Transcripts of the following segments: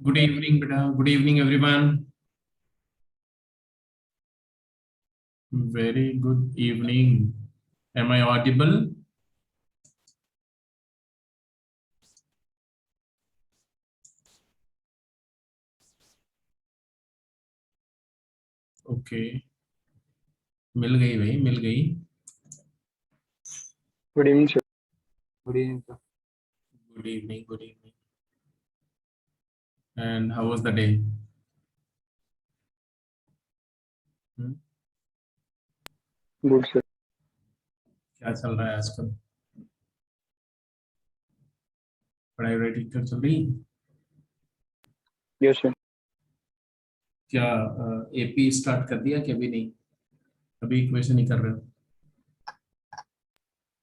Good evening, beta. Good evening, everyone. Very good evening. Am I audible? Okay. मिल गई भाई, मिल गई. Good evening, sir. Good evening, sir. Good evening, good evening. And how was the day? Hmm? Good, sir. क्या चल रहा है आजकल? पढ़ाई वढ़ाई ठीक ठाक चल रही? Yes, sir. क्या एपी स्टार्ट कर दिया कि अभी नहीं? अभी इक्वेशन ही कर रहे हो?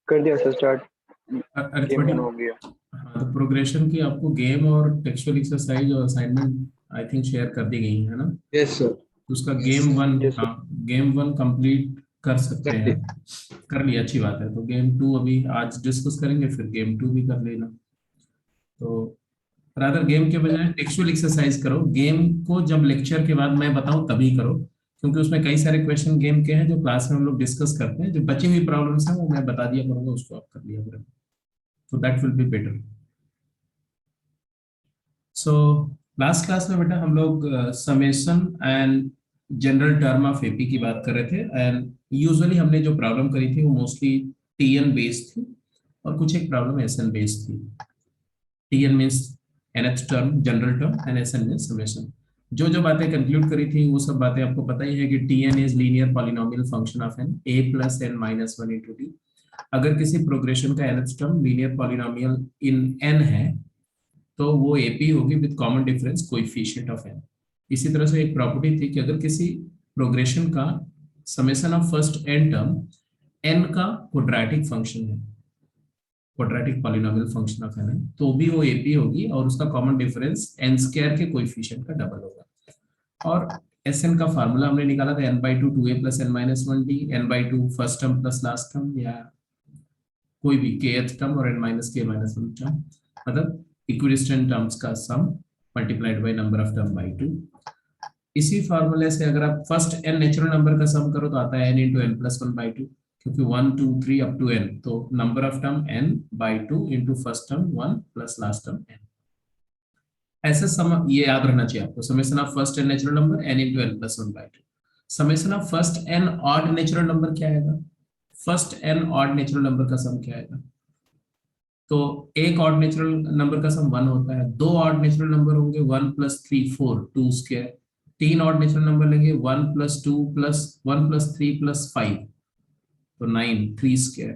कर दिया सर स्टार्ट। Game arithmetic. हो गया। हाँ, तो प्रोग्रेशन की आपको गेम और टेक्सचुअल एक्सरसाइज और असाइनमेंट आई थिंक शेयर कर दी गई है ना? Yes, sir. तो उसका गेम वन, Yes, sir. हाँ, गेम वन कंप्लीट कर सकते हैं. कर लिया, अच्छी बात है. तो गेम टू अभी आज डिस्कस करेंगे, फिर गेम टू भी कर लेना. तो रादर गेम के बजाय टेक्सचुअल एक्सरसाइज करो. गेम को जब लेक्चर के बाद मैं बताऊं तभी करो, क्योंकि उसमें कई सारे क्वेश्चन गेम के हैं जो क्लास में हम लोग डिस्कस करते हैं. जो बची हुई प्रॉब्लम्स हैं वो मैं बता दिया करूंगा, उसको आप कर लिया करें. तो that will be better. So last class में बेटा हम लोग summation and general term of AP की बात कर रहे थे. एंड यूजुअली हमने जो प्रॉब्लम करी थी वो मोस्टली टीएन बेस्ड थी, और कुछ एक प्रॉब्लम एसएन बेस्ड थी. Tn means nth term, general term, and Sn means summation. जो जो बातें कंक्लूड करी थी वो सब बातें आपको पता ही है कि Tn is linear polynomial function of n a plus n minus one into d. अगर किसी प्रोग्रेशन का nth term linear polynomial in n है तो वो एपी होगी with common difference coefficient of n. इसी तरह से एक प्रॉपर्टी थी कि अगर किसी प्रोग्रेशन का summation of first n term n का क्वाड्रेटिक फंक्शन है, quadratic polynomial function of n है, तो भी वो एपी होगी और उसका कॉमन डिफरेंस एन स्क्वायर के कोएफिशिएंट का डबल होगा. और एस एन का फार्मूला हमने निकाला था n by two two a plus n minus one d, n by two first term plus last term, या कोई भी kth टर्म और n minus k minus one term, मतलब इक्विडिस्टेंट टर्म्स का sum multiplied by number of term by two. इसी फार्मूले से अगर आप फर्स्ट n नेचुरल नंबर का सम करो तो आता है n into n plus one by two, क्योंकि 1 2 3 अप टू n, तो number of term n by two into first term 1 plus last term n. ऐसे सम ये याद रहना चाहिए आपको. Summation of first n natural number n into n plus one by two. Summation of first n odd natural number क्या आएगा? First n odd natural number का sum क्या आएगा? तो एक ऑड नेचुरल नंबर का सम वन होता है. दो ऑड नेचुरल नंबर होंगे, one plus three four, two square. तीन ऑड नेचुरल नंबर लेंगे, one plus two plus one plus three plus five, तो नाइन, थ्री स्क्वायर.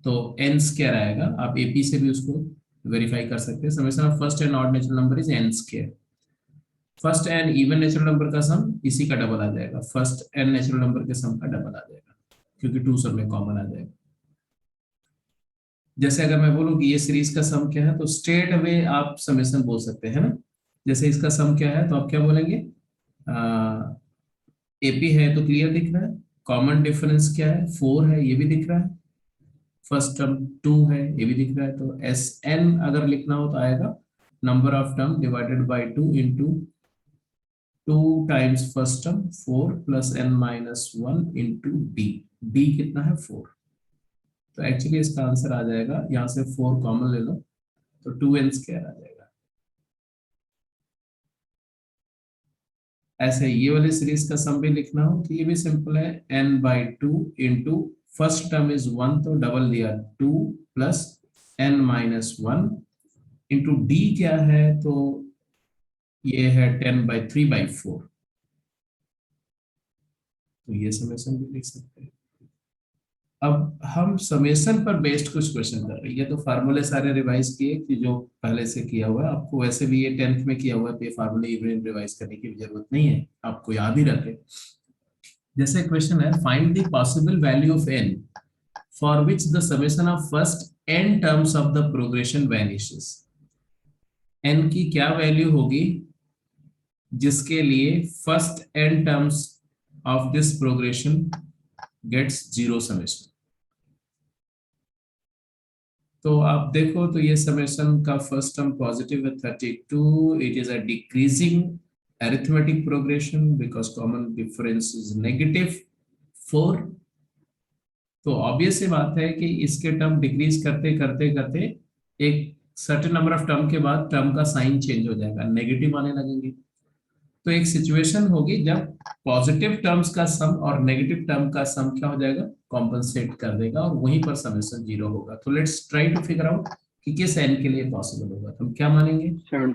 तो एन स्क्वायर आएगा. आप एपी से भी उसको वेरीफाई कर सकते हैं. Summation of first and odd natural number is an square. First and even natural number का सम इसी का डबल आ जाएगा. फर्स्ट एंड नेचुरल नंबर के सम का डबल आ जाएगा, क्योंकि टू सब में कॉमन आ जाएगा. जैसे अगर मैं बोलूं कि ये सीरीज का सम क्या है, तो स्ट्रेट अवे आप समेशन बोल सकते हैं ना. जैसे इसका सम क्या है तो आप क्या बोलेंगे? एपी है तो क्लियर दिख रहा है. कॉमन डिफरेंस क्या है? फोर है, ये भी दिख रहा है. फर्स्ट टर्म टू है, ये भी दिख रहा है. तो एस एन अगर लिखना हो तो आएगा number of term divided by two into two times first term four plus n minus one into d. D कितना है? फोर. तो एक्चुअली इसका आंसर आ जाएगा, यहाँ से फोर कॉमन ले लो तो टू एन स्क्वायर आ जाएगा. ऐसे ये वाली सीरीज का सम भी लिखना हो तो ये भी सिंपल है. N by two into first term is one, तो डबल दिया two plus n minus one into d क्या है? तो ये है ten by three by four. तो ये समेशन भी लिख सकते हैं. अब हम समेशन पर बेस्ड कुछ क्वेश्चन कर रहे हैं. ये तो फार्मूले सारे रिवाइज किए कि जो पहले से किया हुआ है. आपको वैसे भी ये 10th में किया हुआ है, तो ये फार्मूले इवन रिवाइज करने की जरूरत नहीं है, आपको याद ही रखे. जैसे क्वेश्चन है, find the possible value of n for which the summation of first n terms of the progression vanishes. n की क्या वैल्यू होगी जिसके लिए first n terms of this progression gets zero summation. तो आप देखो तो ये समेशन का फर्स्ट टर्म पॉजिटिव है 32, it is a decreasing arithmetic progression because common difference is negative 4। तो ऑब्वियस सी बात है कि इसके टर्म डिक्रीज करते करते करते एक सर्टेन नंबर ऑफ टर्म के बाद टर्म का साइन चेंज हो जाएगा, नेगेटिव आने लगेंगे। तो एक सिचुएशन होगी जब पॉजिटिव टर्म्स का सम और नेगेटिव टर्म का सम क्या हो जाएगा, कॉम्पनसेट कर देगा और वहीं पर समेशन 0 होगा। तो let's try to figure out कि किस एन के लिए पॉसिबल होगा। तो हम क्या मानेंगे, 70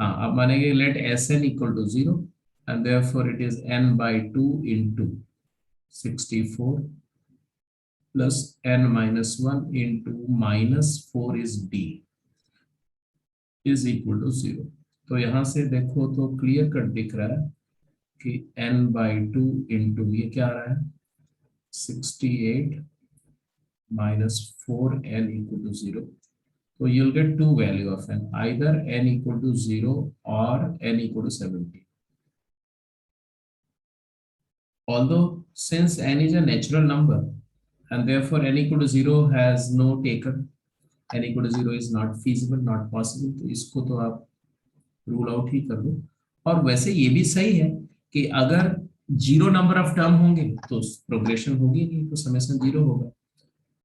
हाँ अब मानेंगे let S n equal to 0 and therefore it is n by 2 into 64 plus n minus 1 into minus 4 is d is equal to 0। तो यहां से देखो तो क्लियर कट दिख रहा है कि n by 2 into ये क्या आ रहा है 68 minus 4n equal to 0। So you'll get two value of n, either n equal to 0 or n equal to 70। Although since n is a natural number and therefore n equal to 0 has no taker, n equal to 0 is not feasible, not possible, तो इसको तो आप rule out ही कर दो। और वैसे ये भी सही है कि अगर जीरो नंबर ऑफ टर्म होंगे तो प्रोग्रेशन होगी नहीं, तो समेशन 0 होगा।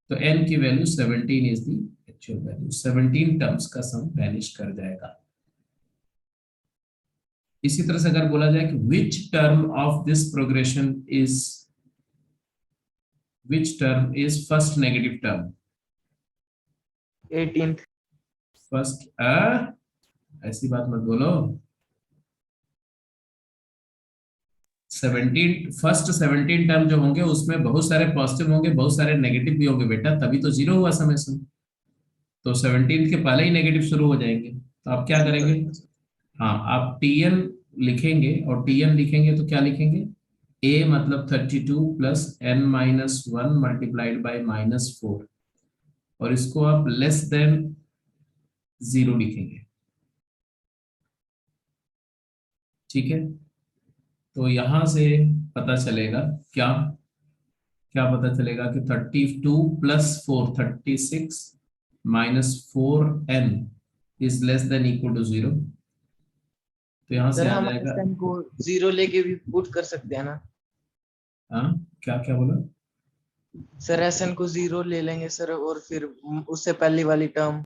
तो n की value 17 is the actual value, 17 terms का सम वैनिश कर जाएगा। इसी तरह से अगर बोला जाए कि which term of this progression is, which term is first negative term, 18th। First ऐसी बात मत बोलो, 17 फर्स्ट 17 टर्म जो होंगे उसमें बहुत सारे पॉजिटिव होंगे, बहुत सारे नेगेटिव भी होंगे बेटा, तभी तो 0 हुआ समेशन। तो 17 के पहले ही नेगेटिव शुरू हो जाएंगे, तो आप क्या करेंगे, हाँ आप tn लिखेंगे और tn लिखेंगे तो क्या लिखेंगे, a मतलब 32 plus n minus 1 multiplied by -4 और इसको आप लेस देन 0 लिखेंगे। ठीक है, तो यहां से पता चलेगा क्या, क्या पता चलेगा कि 32 plus 4 36 minus 4n is less than equal to 0। तो यहां से सर आ हम जाएगा, SN को 0 लेके भी पुट कर सकते हैं ना। हाँ क्या क्या बोला, सर SN को 0 ले लेंगे सर, और फिर उससे पहली वाली टर्म।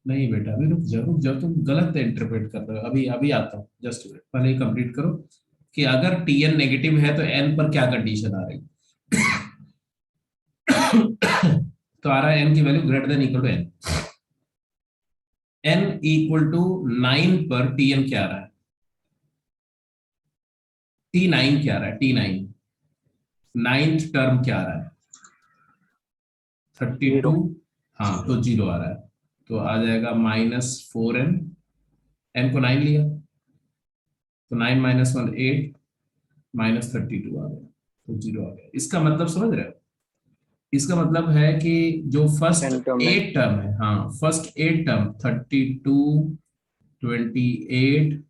नहीं बेटा अभी रुक जाओ तुम गलत इंटरप्रेट कर रहे हो, अभी अभी आता हूँ, जस्ट पहले ही कंप्लीट करो कि अगर tn नेगेटिव है तो n पर क्या कंडीशन आ रही तो आ रहा है n की value greater than equal to n, n equal to 9 पर tn क्या आ रहा है, t9 क्या आ रहा है, t9 नाइन्थ टर्म क्या आ रहा है 32, हाँ तो 0 आ रहा है, तो आ जाएगा -4n, n को 9 लिया तो 9 माइनस 1 8 -32 आ गया, तो 0 आ गया। इसका मतलब समझ रहे हो, इसका मतलब है कि जो फर्स्ट 10 term 8 टर्म है, हाँ first 8 term 32 28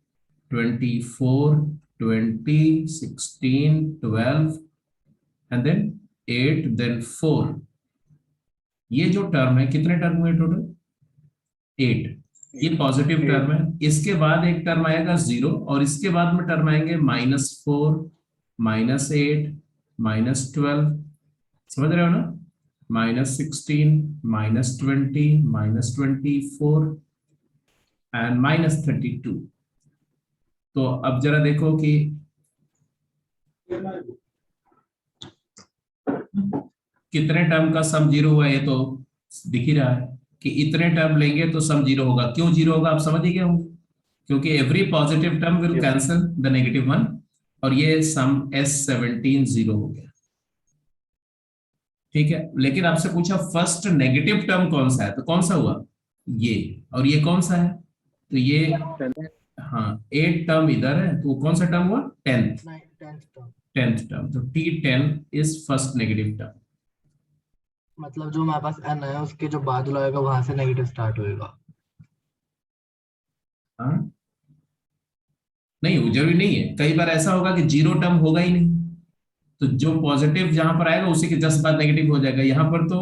24 20 16 12 and then 8 then 4, ये जो टर्म है कितने टर्म हुए टोटल 8, ये पॉजिटिव टर्म है। इसके बाद एक टर्म आएगा 0 और इसके बाद में टर्म आएंगे -4 -8 -12, समझ रहे हो ना, -16 -20 -24 एंड -32। तो अब जरा देखो कि कितने टर्म का सम 0 हुआ, ये तो दिख ही रहा है कि इतने टर्म लेंगे तो सम 0 होगा। क्यों 0 होगा आप समझ ही गए होंगे, क्योंकि every positive term will cancel the negative one, और ये सम S17 0 हो गया। ठीक है, लेकिन आपसे पूछा फर्स्ट नेगेटिव टर्म कौन सा है, तो कौन सा हुआ ये, और ये कौन सा है, तो ये हाँ 8 टर्म इधर है, तो कौन सा टर्म हुआ 10th टर्म, तो T10 is first negative term. मतलब जो हमारे पास n है उसके जो बाद लगेगा वहां से नेगेटिव स्टार्ट होएगा। हाँ नहीं जरूरी नहीं है, कई बार ऐसा होगा कि 0 टर्म होगा ही नहीं, तो जो पॉजिटिव जहां पर आएगा उसी के जस्ट बाद नेगेटिव हो जाएगा। यहाँ पर तो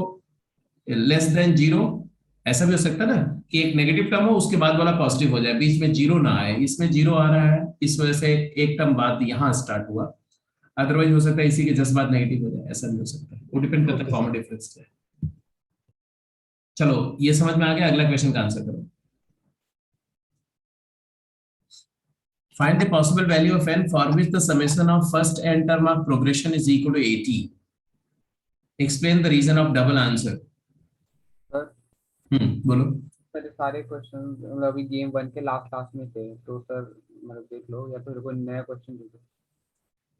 लेस देन जीरो, ऐसा भी हो सकता है ना कि एक नेगेटिव टर्म हो उसके बाद वाला पॉजिटिव हो जाए, बीच में जीरो ना आए, इसमें जीरो आ रहा है इस वजह से एक टर्म बाद यहाँ स्टार्ट हुआ, अदरवाइज हो सकता है इसी के जस्ट बाद नेगेटिव हो जाए, ऐसा भी हो सकता है, वो डिपेंड करता है ओके कॉमन सर। डिफरेंस क्या है। चलो ये समझ में आ गया, अगला क्वेश्चन का आंसर करो। Find the possible value of n for which the summation of first n term of progression is equal to 80. Explain the reason of double answer. Sir बोलो। सर सारे क्वेश्चन मतलब अभी गेम 1 के last class में थे, तो sir मतलब देख लो या फिर कोई नया क्वेश्चन दे दो।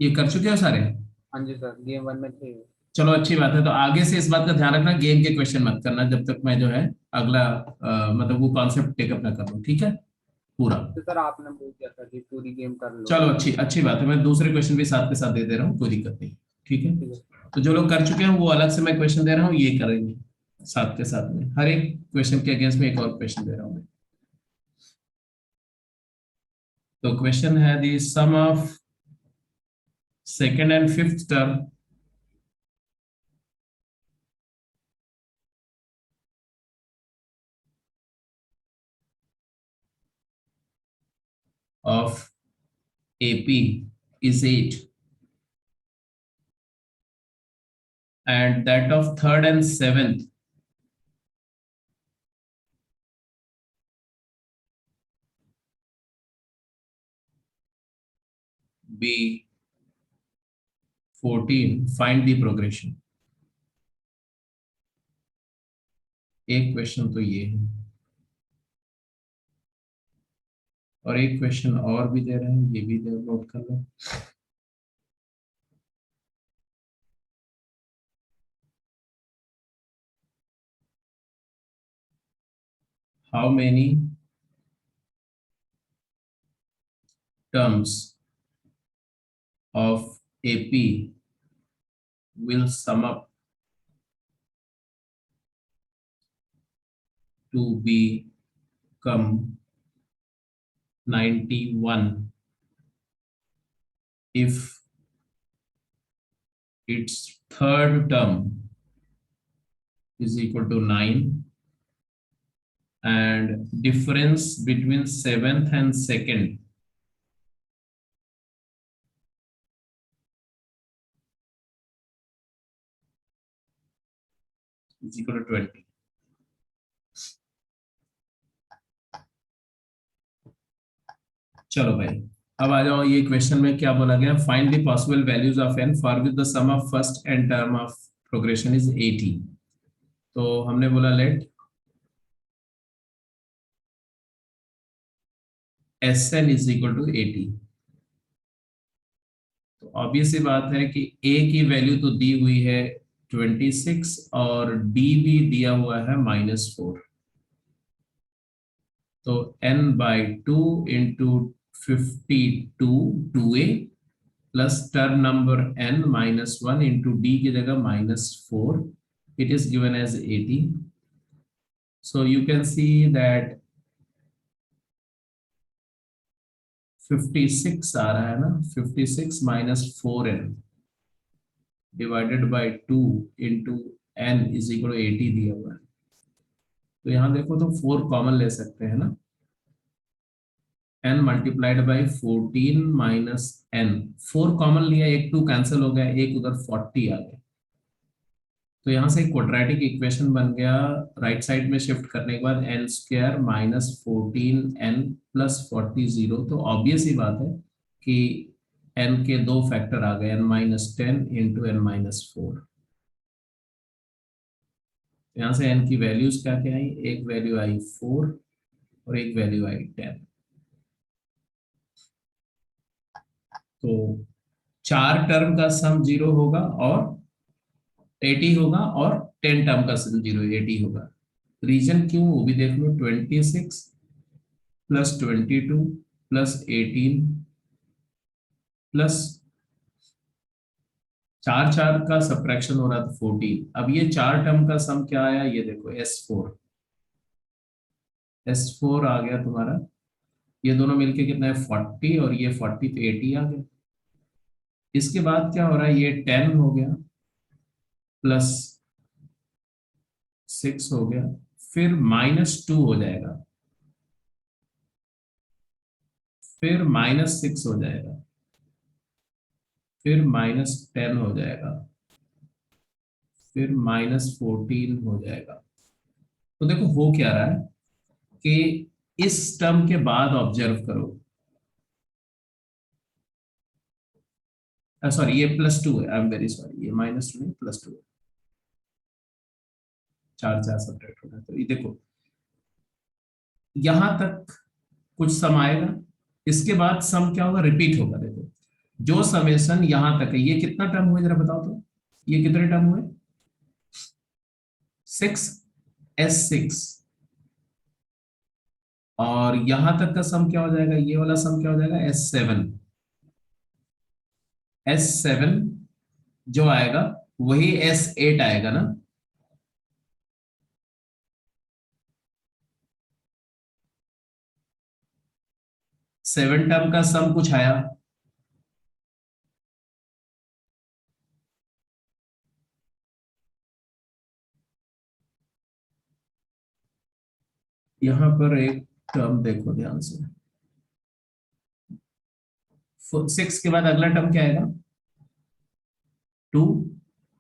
ये कर चुके हो सारे? हाँ जी सर, गेम 1 में थे। चलो अच्छी बात है, तो आगे से इस बात का ध्यान रखना गेम के क्वेश्चन मत करना जब तक मैं जो है अगला मतलब वो कॉन्सेप्ट टेकअप ना कर लूं, ठीक है पूरा। तो सर आपने बोल दिया था कि पूरी गेम कर लो। चलो अच्छी अच्छी बात है, मैं दूसरे क्वेश्चन भी साथ के साथ दे दे रहा हूँ, कोई दिक्कत नहीं, ठीक है। ठीक है। तो जो लोग कर चुके हैं वो अलग से मैं क्वेश्चन दे रहा हूँ, ये करेंगे साथ के साथ में, हर एक क्वेश्चन के अगेंस्ट में एक और क्वेश्चन दे रहा हूँ मैं। तो क्वेश्चन है the sum of second and fifth term of AP is 8 and that of third and seventh be 14. Find the progression. एक क्वेश्चन तो ये है और एक क्वेश्चन और भी दे रहे हैं, ये भी नोट कर लो। How many terms of AP will sum up to become 91 if its third term is equal to 9 and difference between seventh and second is equal to 20. चलो भाई अब आ जाओ, ये क्वेश्चन में क्या बोला गया, find the possible values of n for which the sum of first and term of progression is 80। तो हमने बोला let Sn is equal to 80। तो ऑब्वियस सी बात है कि a की वैल्यू तो दी हुई है 26 और d भी दिया हुआ है -4, तो n by 2 into 52 2a plus term number n -1 into d की जगह -4, it is given as 80. So you can see that 56 आ रहा है ना, 56 minus 4n divided by 2 into n is equal to 80 दिया हुआ है। तो यहाँ देखो तो 4 कॉमन ले सकते हैं ना, n multiplied by 14 minus n, 4 common लिया, एक 2 कैंसिल हो गया, एक उधर 40 आ गया, तो यहाँ से क्वाड्रेटिक इक्वेशन बन गया, राइट साइड में शिफ्ट करने के बाद n square minus 14n plus 40 0। तो ऑब्वियस ही बात है कि n के दो फैक्टर आ गए, n minus 10 into n minus 4। यहाँ से n की वैल्यूज क्या क्या आई, एक वैल्यू आई 4 और एक वैल्यू आई 10। तो 4 टर्म का सम 0 होगा और 80 होगा और 10 टर्म का सम 0 80 होगा। रीजन क्यों वो भी देख लो, 26 प्लस 22 प्लस 18 प्लस 4 4 का सब्ट्रैक्शन हो रहा था 14। अब ये 4 टर्म का सम क्या आया, ये देखो S4 आ गया तुम्हारा, ये दोनों मिलके कितना है 40 और ये 40 तो 80 आ गया। इसके बाद क्या हो रहा है, ये 10 हो गया प्लस 6 हो गया, फिर -2 हो जाएगा, फिर -6 हो जाएगा, फिर -10 हो जाएगा, फिर -14 हो जाएगा। तो देखो हो क्या रहा है कि इस टर्म के बाद ऑब्जर्व करो, सॉरी ये +2 है, आई एम वेरी सॉरी, ये -2 नहीं +2 है, 4 4 सब्ट्रैक्ट होगा। तो ये देखो यहां तक कुछ सम आएगा, इसके बाद सम क्या होगा, रिपीट होगा। देखो जो समेशन यहां तक है, ये कितना टर्म हुए जरा बताओ तो, ये कितने टर्म हुए, 6 S6, और यहां तक का सम क्या हो जाएगा, ये वाला सम क्या हो जाएगा, S7। S7 जो आएगा वही S8 आएगा ना, सेवन टर्म का सम कुछ आया, यहां पर एक टर्म देखो ध्यान से, 6 के बाद अगला टर्म क्या आएगा, 2,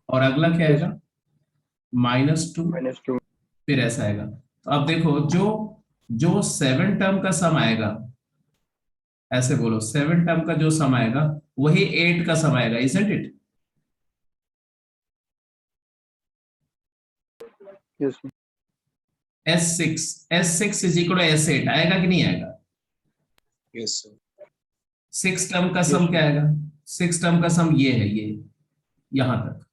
और अगला क्या आएगा, -2, -2 फिर ऐसा आएगा। तो अब देखो जो जो 7 टर्म का सम आएगा, ऐसे बोलो 7 टर्म का जो सम आएगा वही 8 का सम आएगा, isn't it? yes sir. S6 is equal to S8 आएगा कि नहीं आएगा? Yes sir. 6 टर्म का Yes, सम sir. क्या आएगा, 6 टर्म का सम ये है, ये यहां तक,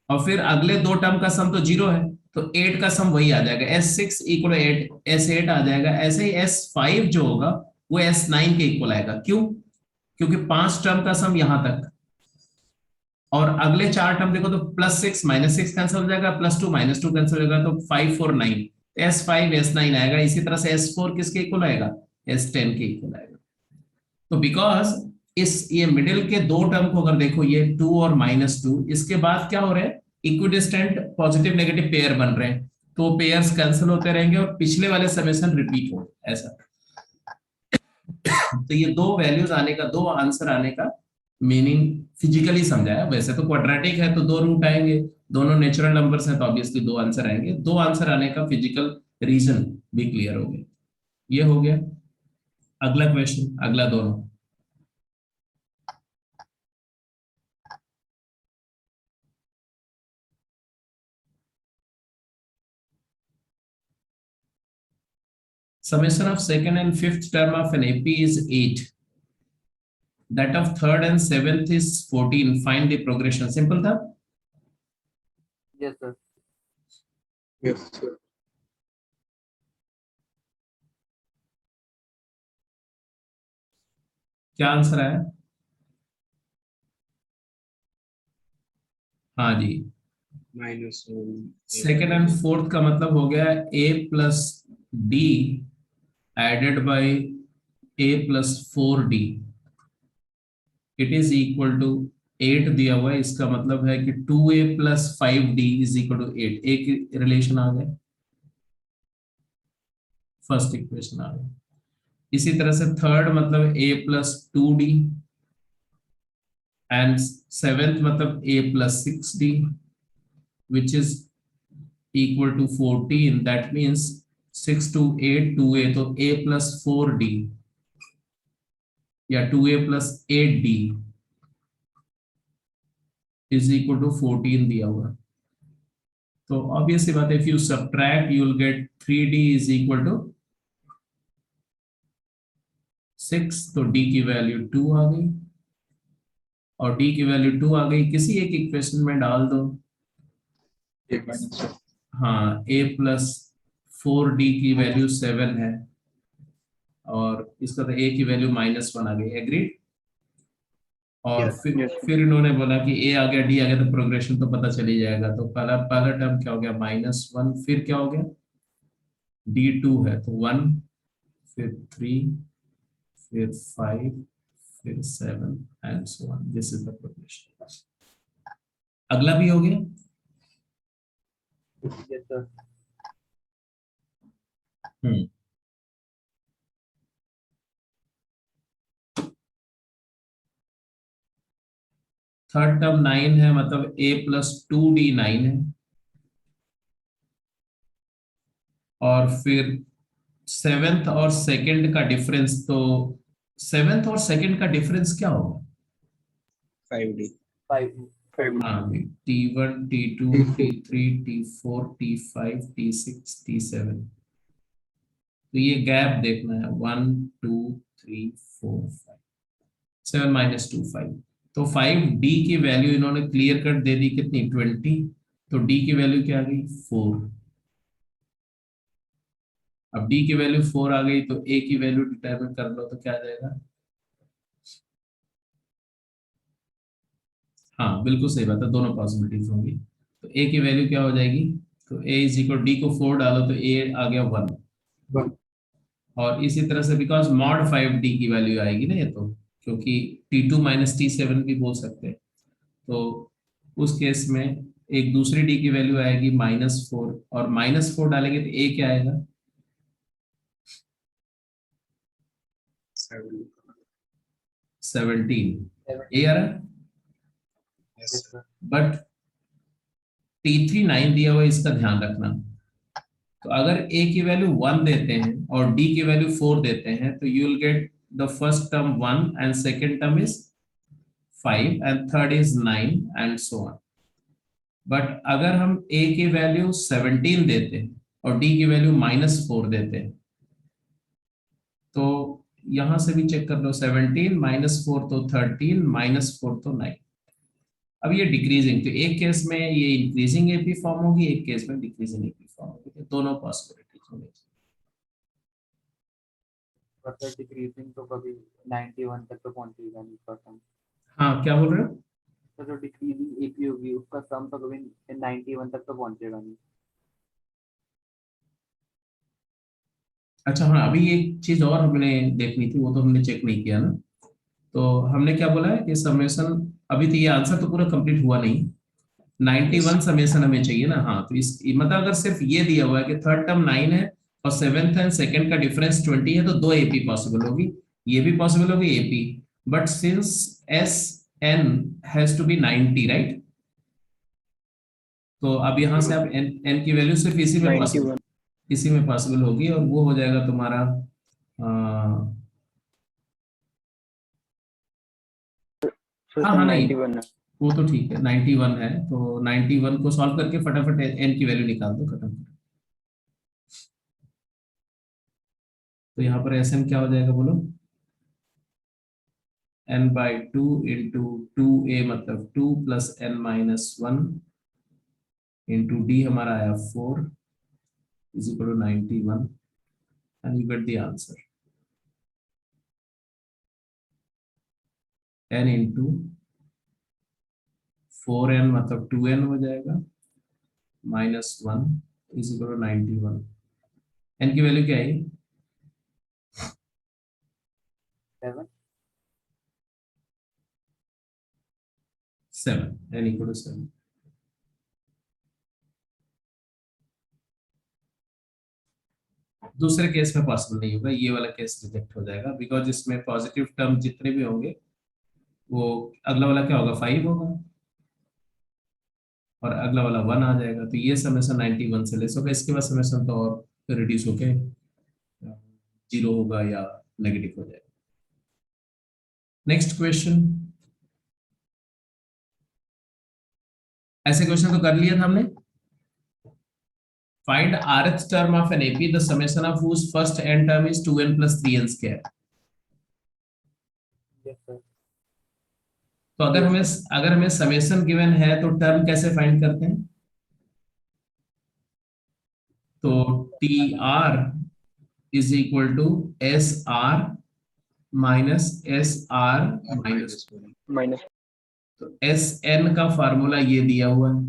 और फिर अगले 2 टर्म का सम तो 0 है, तो 8 का सम वही आ जाएगा, S6 इक्वल 8, S8 आ जाएगा। ऐसे ही S5 जो होगा वो S9 के इक्वल आएगा, क्यों? क्योंकि 5 टर्म का सम यहां तक, और अगले 4 टर्म देखो तो +6 -6 कैंसिल हो जाएगा, +2 -2 कैंसिल हो जाएगा, तो 5 4 9, S5 S9 आएगा। इसी तरह से S4 किसके इक्वल आएगा, S10 के इक्वल आएगा। तो बिकॉज इस ये मिडिल के 2 टर्म को अगर देखो, ये 2 और -2, इसके बाद क्या हो रहा है, इक्विडिस्टेंट पॉजिटिव नेगेटिव पेयर बन रहे हैं, तो पेयर्स कैंसिल होते रहेंगे और पिछले वाले समेशन रिपीट हो, ऐसा। तो ये 2 वैल्यूज आने का, 2 आंसर आने का मीनिंग फिजिकली समझाया। वैसे तो क्वाड्रेटिक है तो 2 रूट आएंगे, दोनों नेचुरल नंबर्स हैं तो ऑब्वियसली 2 आंसर आएंगे। 2 आंसर आने का फिजिकल रीजन भी क्लियर हो गया। ये हो गया। अगला क्वेश्चन, अगला दोनों। Summation of second and fifth term of an AP is 8. That of third and seventh is 14. Find the progression. Simple था? yes sir. Yes sir. क्या आंसर आया? हाँ जी, -1 सेकेंड एंड फोर्थ का मतलब हो गया A plus D added by A plus 4D, it is equal to 8 दिया हुआ है। इसका मतलब है कि 2A plus 5D is equal to 8। एक रिलेशन आ गया, फर्स्ट इक्वेशन आ गया। इसी तरह से थर्ड मतलब A plus 2D and seventh मतलब A plus 6D which is equal to 14. That means 6 to 8 2A, तो A plus 4D या 2A plus 8D is equal to 14 दिया हुआ। तो ऑब्वियसली बात है, if you subtract you will get 3D is equal to 6, तो D की value 2 आ गई, और D की वैल्यू 2 आ गई, किसी एक इक्वेशन में डाल दो। हाँ, A प्लस 4D की वैल्यू 7 है, और इसका तो A की वैल्यू -1 आ गई। एग्रीड? और Yes, yes, sir. फिर इन्होंने बोला कि A आ गया, D आ गया, तो प्रोग्रेशन तो पता चल ही जाएगा। तो पहला टर्म क्या हो गया, -1, फिर क्या हो गया, D2 है तो 1, फिर 3, फिर 5, फिर 7 and so on. This is the progression. अगला भी हो गया। yes sir. हम्म थर्ड टर्म 9 है, मतलब a प्लस 2d 9 है, और फिर सेवेंथ और सेकंड का डिफरेंस, तो सेवेंथ और सेकंड का डिफरेंस क्या होगा? 5D. 5 हाँ, T1 T2 T3 T4 T5 T6 T7, तो ये गैप देखना है, 1 2 3 4 5, 7 माइनस 2 5, तो 5d की वैल्यू इन्होंने क्लियर कट दे दी कितनी, 20, तो d की वैल्यू क्या आ गई, 4। अब d की वैल्यू 4 आ गई, तो a की वैल्यू डिटरमिन कर लो, तो क्या आ जाएगा? हाँ बिल्कुल सही बात है, दोनों पॉसिबिलिटीज होंगी। तो a की वैल्यू क्या हो जाएगी, तो a इज इक्वल, डी को 4 डालो तो a आ गया 1, 1 और इसी तरह से बिकॉज मॉड 5d की वैल्यू आएगी ना ये, तो क्योंकि t2 माइनस t7 भी बोल सकते हैं, तो उस केस में एक दूसरी d की वैल्यू आएगी -4, और -4 डालेंगे तो a क्या आएगा, 7. 17, a आ रहा है। Yes, sir. बट t3 9 दिया हुआ है, इसका ध्यान रखना। तो अगर a की वैल्यू 1 देते हैं और d की वैल्यू 4 देते हैं, तो you will get the first term 1 and second term is 5 and third is 9 and so on. But अगर हम a की वैल्यू 17 देते हैं और d की वैल्यू -4 देते हैं, तो यहां से भी चेक कर लो, 17 -4 तो 13, -4 तो 9। अब ये डिक्रीजिंग, तो एक केस में ये इंक्रीजिंग एपी फॉर्म होगी, एक केस में डिक्रीजिंग एपी फॉर्म होगी, तो दोनों पॉसिबिलिटीज होंगी। मतलब डिक्रीजिंग तो कभी 91 तक तो पहुंचेगा नहीं उसका सम। हाँ क्या बोल रहे हो? तो जो डिक्रीजिंग एपी होगी उसका सम तो कभी 91 तक तो पहुंचेगा नहीं। अच्छा हाँ, अभी एक चीज और हमने देखनी थी, वो तो हमने चेक नहीं किया ना। तो हमने क्या बोला है कि समेशन, अभी तो ये आंसर तो पूरा कंप्लीट हुआ नहीं, 91 समेशन हमें चाहिए ना। हाँ, तो इस मतलब अगर सिर्फ ये दिया हुआ है कि थर्ड टर्म 9 है और सेवेंथ एंड सेकंड का डिफरेंस 20 है, तो दो एपी पॉसिबल होगी, ये भी पॉसिबल होगी AP, but since S n has to be 90, right? तो अब यहां से आप एन एन की वैल्यू सिर्फ इसी में पॉसिबल, 91 इसी में पॉसिबल होगी, और वो हो जाएगा तुम्हारा फिर हाँ से हाँ नहीं, 91 है। वो तो ठीक है, 91 है, तो 91 को सॉल्व करके फटाफट एन की वैल्यू निकाल दो, खत्म। तो यहाँ पर एस एन क्या हो जाएगा बोलो, n/2 इंटू 2a मतलब 2 प्लस n-1 इंटू d हमारा आया 4 is equal to 91, and you get the answer n into 4n मतलब 2n हो जाएगा, -1 इज इक्वल टू 91। n की वैल्यू क्या है, 7 7, n इक्वल टू 7। दूसरे केस में पॉसिबल नहीं होगा, ये वाला केस रिजेक्ट हो जाएगा, बिकॉज इसमें पॉजिटिव टर्म जितने भी होंगे, वो अगला वाला क्या होगा, 5 होगा, और अगला वाला 1 आ जाएगा, तो ये समेशन 91 से लेस होगा, इसके बाद समेशन तो और रिड्यूस होके 0 होगा या नेगेटिव हो जाएगा। नेक्स्ट क्वेश्चन, ऐसे क्वेश्चन तो कर लिया था हमने। Find rth term of an AP, the summation of whose first n term is 2n plus 3n square। Yes sir. तो अगर हमें समेशन गिवन है, तो टर्म कैसे फाइंड करते हैं, तो T R is equal to S R minus S R minus, minus तो एस एन का फार्मूला ये दिया हुआ है,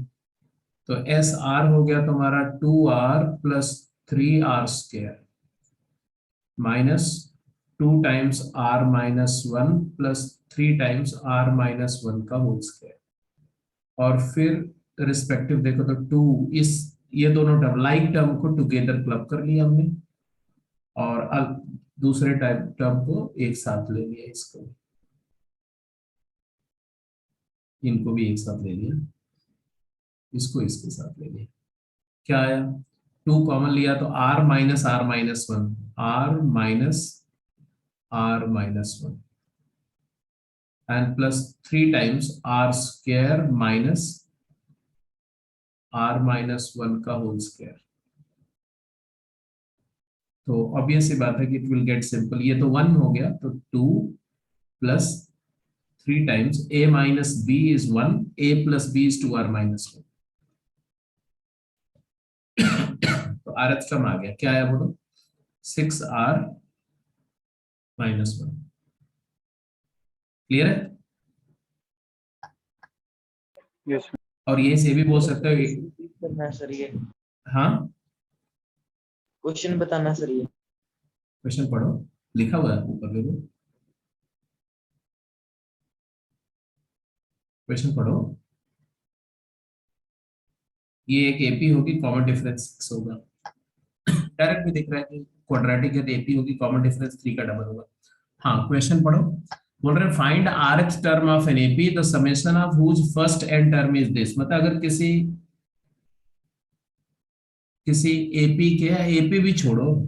तो एस आर हो गया तुम्हारा 2r plus 3r square minus 2 times r minus 1 plus 3 times r minus 1 का होल स्क्वायर, और फिर रिस्पेक्टिव देखो तो 2, इस ये दोनों टर्म लाइक टर्म को टुगेदर क्लब कर लिया हमने, और दूसरे टाइप टर्म को एक साथ ले लिया, इसको, इनको भी एक साथ ले लिया, इसको इसके साथ ले लिया। क्या आया? 2 कॉमन लिया तो r minus r minus 1, r minus r minus 1 and plus 3 times r square minus r minus 1 का होल स्क्वायर। तो ऑब्वियस सी बात है कि इट विल गेट सिंपल, ये तो 1 हो गया, तो 2 plus 3 times a minus b is 1, a plus b is 2r minus 1। तो rth टर्म आ गया, क्या आया बोलो? 6r minus 1। क्लियर है? Yes. और ये से भी बोल सकते हो, करना है सर ये हाँ क्वेश्चन बताना सर ये। क्वेश्चन पढ़ो, लिखा हुआ है ऊपर देखो, क्वेश्चन पढ़ो। ये एक एपी होगी, कॉमन डिफरेंस 6 होगा। डायरेक्ट भी दिख रहा है कि क्वाड्रेटिक है, एपी होगी, कॉमन डिफरेंस 3 का डबल होगा। हाँ क्वेश्चन पढ़ो। बोल रहे find rth term of an AP, the summation of whose first n term is this. मतलब अगर किसी एपी के, एपी भी छोड़ो,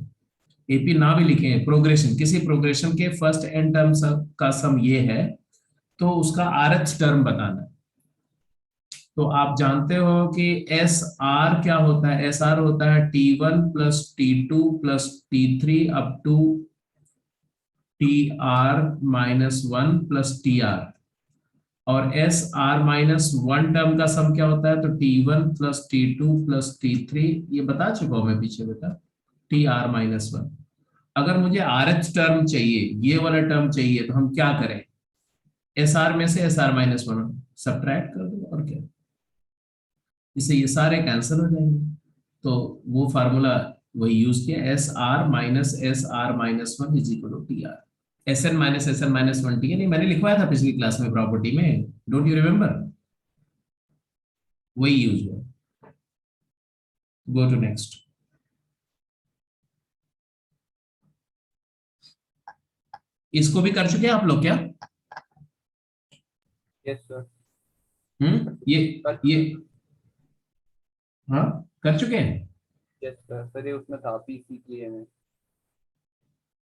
एपी ना भी लिखे, प्रोग्रेशन, किसी प्रोग्रेशन के फर्स्ट एन टर्म का सम ये है, तो उसका rth टर्म बताना है। तो आप जानते हो कि एस आर क्या होता है? एस आर होता है T1 plus T2 plus T3 up to TR minus 1 plus TR। और एस आर माइनस 1 टर्म का सम क्या होता है? तो T1 plus T2 plus T3, ये बता चुका हूं मैं पीछे बेटा, TR माइनस 1। अगर मुझे RH टर्म चाहिए, ये वाला टर्म चाहिए, तो हम क्या करें? एस आर में से एस आर माइनस 1 सब्ट्रैक्ट कर दो, और क्या, इससे ये सारे कैंसिल हो जाएंगे। तो वो फार्मूला वही यूज किया, S R minus 1 is equal to T R. S n minus one T, नहीं मैंने लिखवाया था पिछली क्लास में प्रॉपर्टी में, डोंट यू रिमेम्बर? वही यूज हुआ। Go to next. इसको भी कर चुके हैं आप लोग क्या? Yes sir. ये हाँ कर चुके हैं। यस सर, सर ये उसमें था पीसी के लिए में।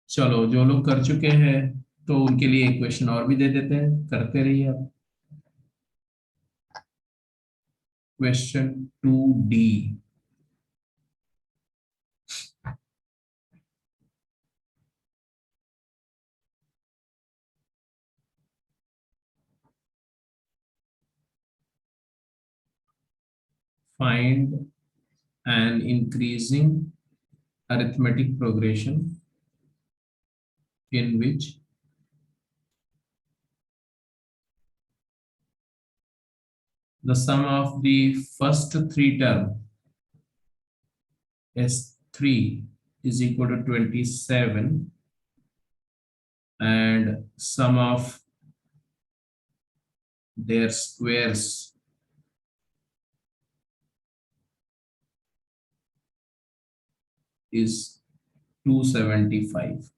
चलो जो लोग कर चुके हैं तो उनके लिए एक क्वेश्चन और भी दे देते हैं, करते रहिए आप। Question 2D। Find an increasing arithmetic progression in which the sum of the first 3 term S3 is equal to 27 and sum of their squares is 275.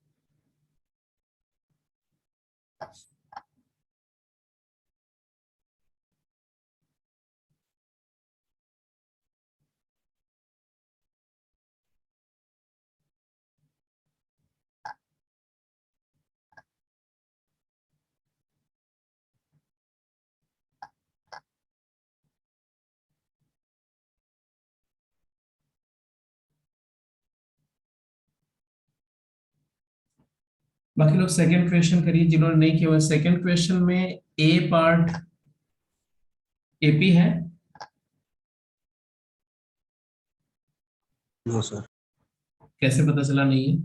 बाकी लोग सेकंड क्वेश्चन करिए, जिन्होंने नहीं किया हुआ। सेकंड क्वेश्चन में ए पार्ट एपी है। No sir, कैसे पता चला नहीं है?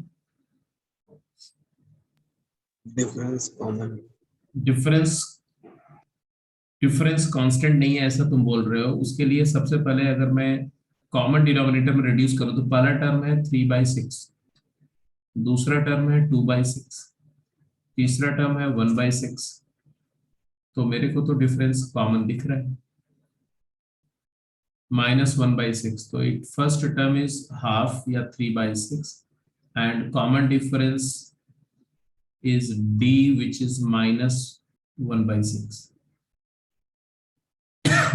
Difference common. डिफरेंस कांस्टेंट नहीं है ऐसा तुम बोल रहे हो। उसके लिए सबसे पहले अगर मैं कॉमन डिनोमिनेटर में रिड्यूस करूं तो पहला टर्म है 3/6, दूसरा टर्म है 2/6, तीसरा टर्म है 1/6। तो मेरे को तो डिफरेंस कॉमन दिख रहा है, -1/6। तो फर्स्ट टर्म इज हाफ या 3/6 and common difference is D, which is minus 1/6.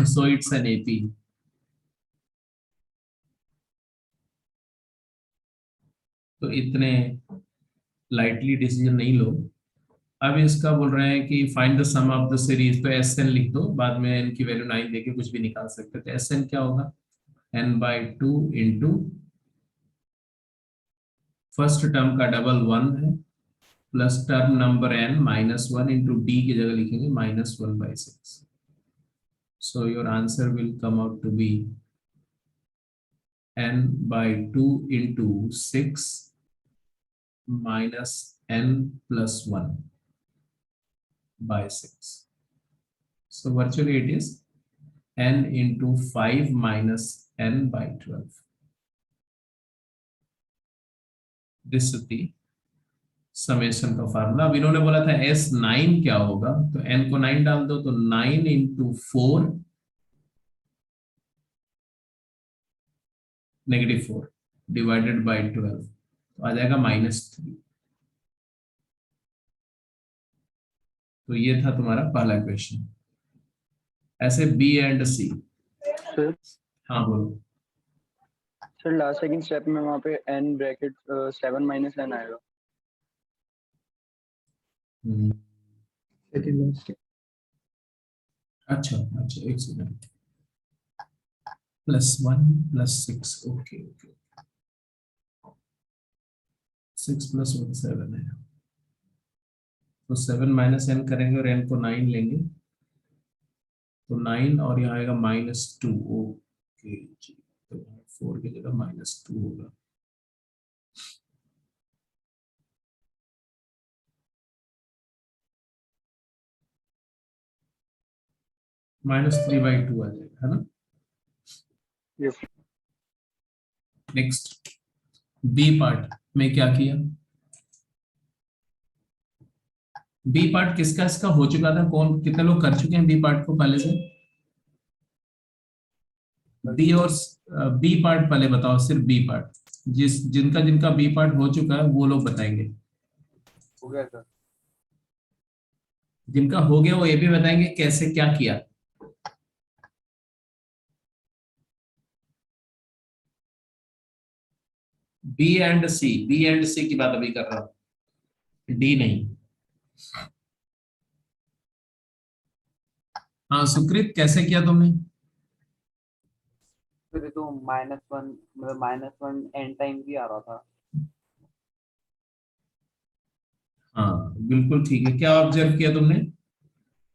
So it's an AP. तो इतने लाइटली डिसीजन नहीं लो। अब इसका बोल रहे हैं कि find the sum of the series, तो एस एन लिख दो, बाद में एन की वैल्यू 9 देके कुछ भी निकाल सकते। तो एस एन क्या होगा, n/2 इंटू फर्स्ट टर्म का डबल 1 है plus term number n -1 into d की जगह लिखेंगे -1/6। So your answer will come out to be n/2 into 6 minus n plus 1/6. So virtually it is n into 5 minus n/12. This is the summation का formula. अब इन्होंने बोला था S9 क्या होगा, तो n को 9 डाल दो, तो 9 into 4 -4 divided by 12, तो आ जाएगा -3। तो ये था तुम्हारा पहला क्वेश्चन। ऐसे बी एंड सी। सर हाँ बोलो। सर लास्ट सेकंड स्टेप में वहाँ पे n ब्रैकेट 7 - n आएगा। अच्छा अच्छा, एक सेकंड। +1 +6, ओके ओके, 6 + 1 7 है, तो 7 - n करेंगे और n को 9 लेंगे, तो 9 और यहाँ आएगा -2, ओके जी, तो 4 की जगह -2 होगा। -3/2 आ जाएगा, है ना। यस नेक्स्ट बी पार्ट में क्या किया, बी पार्ट किसका इसका हो चुका था, कौन कितने लोग कर चुके हैं बी पार्ट को पहले से। बी और बी पार्ट पहले बताओ, सिर्फ बी पार्ट, जिनका जिनका बी पार्ट हो चुका है वो लोग बताएंगे। हो गया सर। जिनका हो गया वो ये भी बताएंगे कैसे क्या किया। बी एंड सी की बात अभी कर रहा हूं, डी नहीं। हाँ सुकृत, कैसे किया तुमने। फिर तो -1 मतलब -1 n टाइम भी आ रहा था। हाँ बिल्कुल ठीक है, क्या ऑब्जर्व किया तुमने।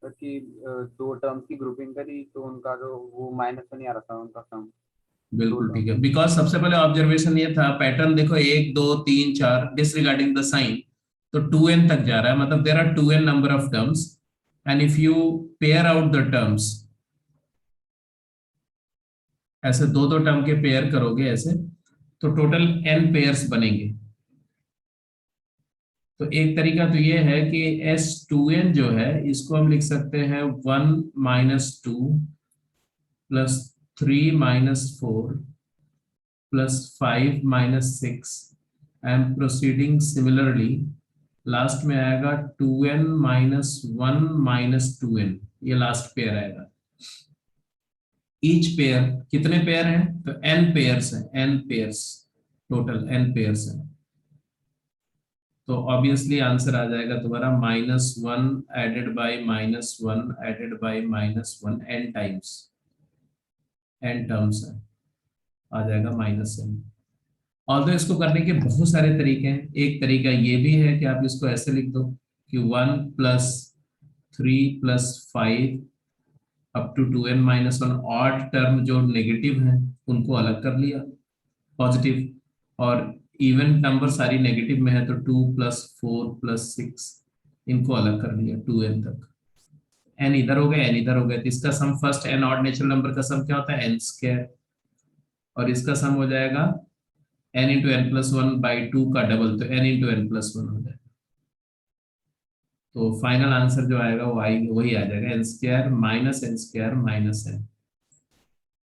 तो कि दो टर्म्स की ग्रुपिंग करी तो उनका जो वो -1 ही आ रहा था उनका सम। बिल्कुल ठीक है, बिकॉज सबसे पहले ऑब्जर्वेशन ये था, पैटर्न देखो 1 2 3 4 डिसरिगार्डिंग द साइन, तो 2n तक जा रहा है, मतलब there are 2n number of terms, and if you pair out the terms, ऐसे दो दो टर्म के पेयर करोगे ऐसे, तो टोटल n पेयर्स बनेंगे। तो एक तरीका तो ये है कि S2n जो है इसको हम लिख सकते हैं 1 - 2 + 3 - 4 + 5 - 6 and proceeding similarly, लास्ट में आएगा 2n - 1 - 2n, ये लास्ट पेयर आएगा। ईच पेयर कितने पेयर हैं, तो n पेयर्स हैं, n pairs, total n pairs हैं। तो ऑब्वियसली आंसर आ जाएगा तुम्हारा -1 added by -1 added by -1 n times, n terms है, आ जाएगा -n। ऑल्दो इसको करने के बहुत सारे तरीके हैं, एक तरीका ये भी है कि आप इसको ऐसे लिख दो कि 1 + 3 + 5 up to 2n - 1, odd term जो नेगेटिव है उनको अलग कर लिया पॉजिटिव, और इवन नंबर सारी नेगेटिव में है तो 2 + 4 + 6 इनको अलग कर लिया 2n तक। n इधर हो गया, n इधर हो गया, तो इसका sum first n odd natural number का सम क्या होता है, n², और इसका सम हो जाएगा n × n + 1/2 का डबल, तो n × n + 1 हो जाएगा। तो फाइनल आंसर जो आएगा वो वही आ जाएगा, n² -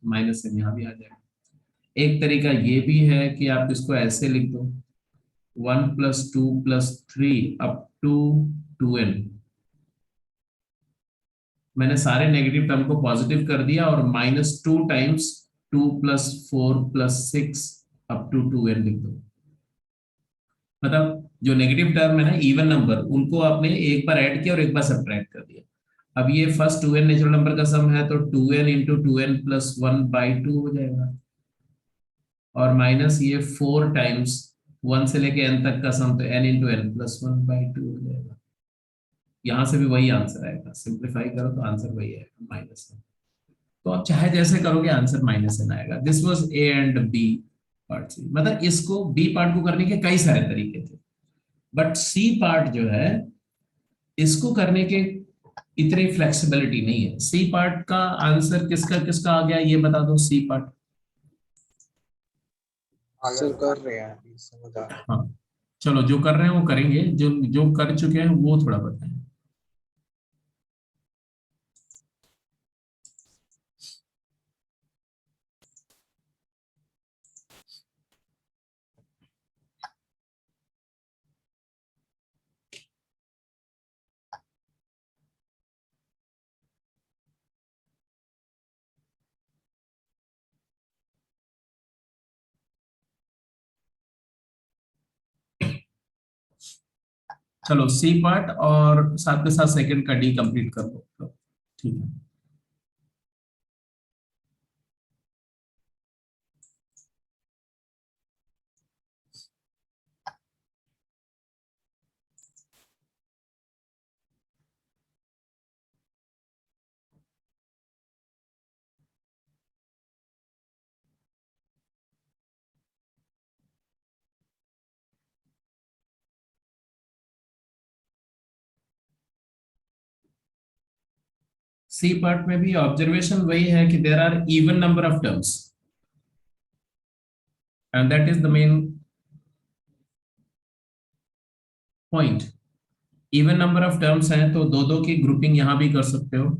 n² - n यहाँ भी आ जाएगा। एक तरीका ये भी है कि आप इसको ऐसे लिख दो 1 + 2 + 3 अप टू 2n। मैंने सारे नेगेटिव टर्म को पॉजिटिव कर दिया और -2 टाइम्स 2 + 4 + 6 अप टू 2n लिख दो। मतलब जो नेगेटिव टर्म है ना इवन नंबर, उनको आपने एक बार ऐड किया और एक बार सब्ट्रैक्ट कर दिया। अब ये फर्स्ट 2n नेचुरल नंबर का सम है, तो 2n × 2n + 1/2 हो जाएगा, और माइनस ये 4 टाइम्स 1 से लेके n तक का सम, तो n × n + 1/2 हो जाएगा। यहां से भी वही आंसर आएगा, सिंप्लीफाई करो तो आंसर वही आएगा, -n। तो आप चाहे जैसे करोगे आंसर -n आएगा। This was A and B part C. मतलब इसको बी पार्ट को करने के कई सारे तरीके थे, बट सी पार्ट जो है इसको करने के इतनी फ्लेक्सिबिलिटी नहीं है। सी पार्ट का आंसर किसका किसका आ गया ये बता दो। सी पार्ट सर कर रहे हैं अभी, समझ आ रहा है। हाँ, चलो जो कर रहे हैं वो करेंगे, जो जो कर चुके हैं वो थोड़ा बताएं। चलो सी पार्ट और साथ के साथ सेकंड का डी कंप्लीट कर दो, तो ठीक है। सी पार्ट में भी ऑब्जर्वेशन वही है कि there are even number of terms, and that is the main point. Even number of terms हैं तो दो दो की ग्रुपिंग यहां भी कर सकते हो।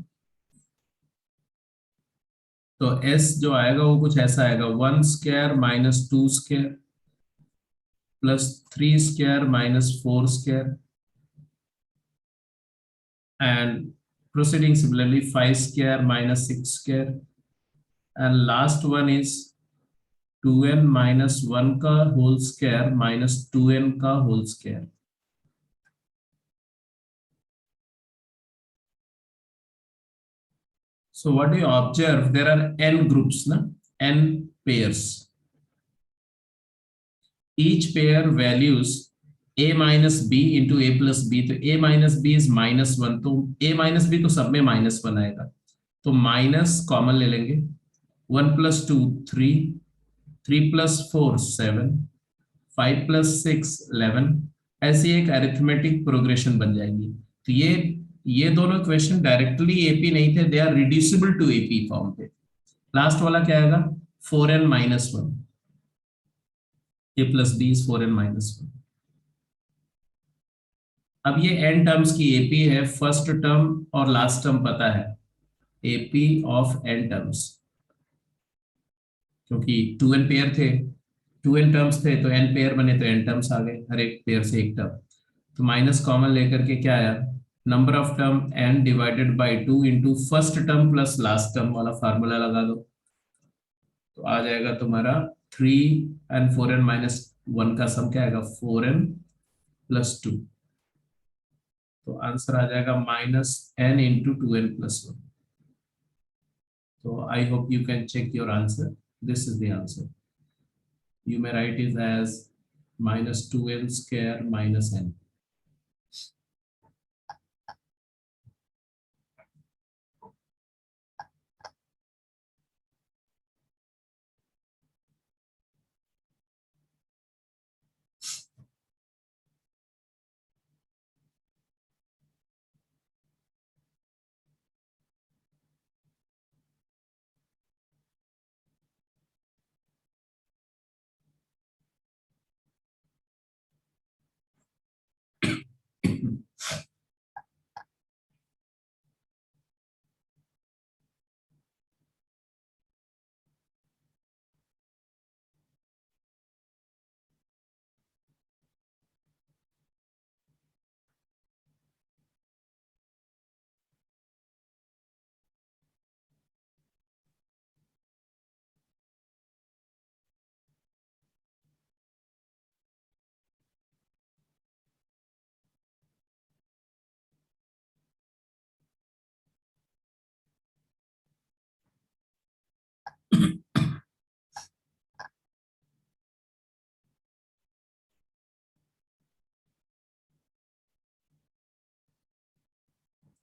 तो s जो आएगा वो कुछ ऐसा आएगा, 1² - 2² + 3² - 4² and proceeding similarly 5² - 6², and last one is 2n - 1 का होल स्क्वायर - 2n का whole square. So what do you observe? There are n groups, na? N pairs. Each pair values a minus b into a plus b. तो a minus b is -1, तो a minus b तो सब में -1 आएगा, तो minus common ले लेंगे। 1 + 2 3, 3 + 4 7, 5 + 6 11। ऐसी एक अरिथमेटिक प्रोग्रेशन बन जाएगी। तो ये दोनों क्वेश्चन डायरेक्टली एपी नहीं थे, they are reducible to AP form पे। लास्ट वाला क्या आएगा, 4n - 1, a + b is 4n - 1। अब ये n टर्म्स की एपी है, फर्स्ट टर्म और लास्ट टर्म पता है, एपी ऑफ n टर्म्स, क्योंकि 2n पेयर थे, 2n टर्म्स थे तो n पेयर बने तो n टर्म्स आ गए, हर एक पेयर से एक टर्म। तो माइनस कॉमन लेकर के क्या आया, number of term n divided by 2 into first term plus last term वाला फार्मूला लगा दो, तो आ जाएगा तुम्हारा 3 and 4n - 1 का सम क्या आएगा, 4n + 2। तो आंसर आ जाएगा -n × 2n + 1। तो I hope you can check your answer. This is the answer. You may write it as -2n² - n।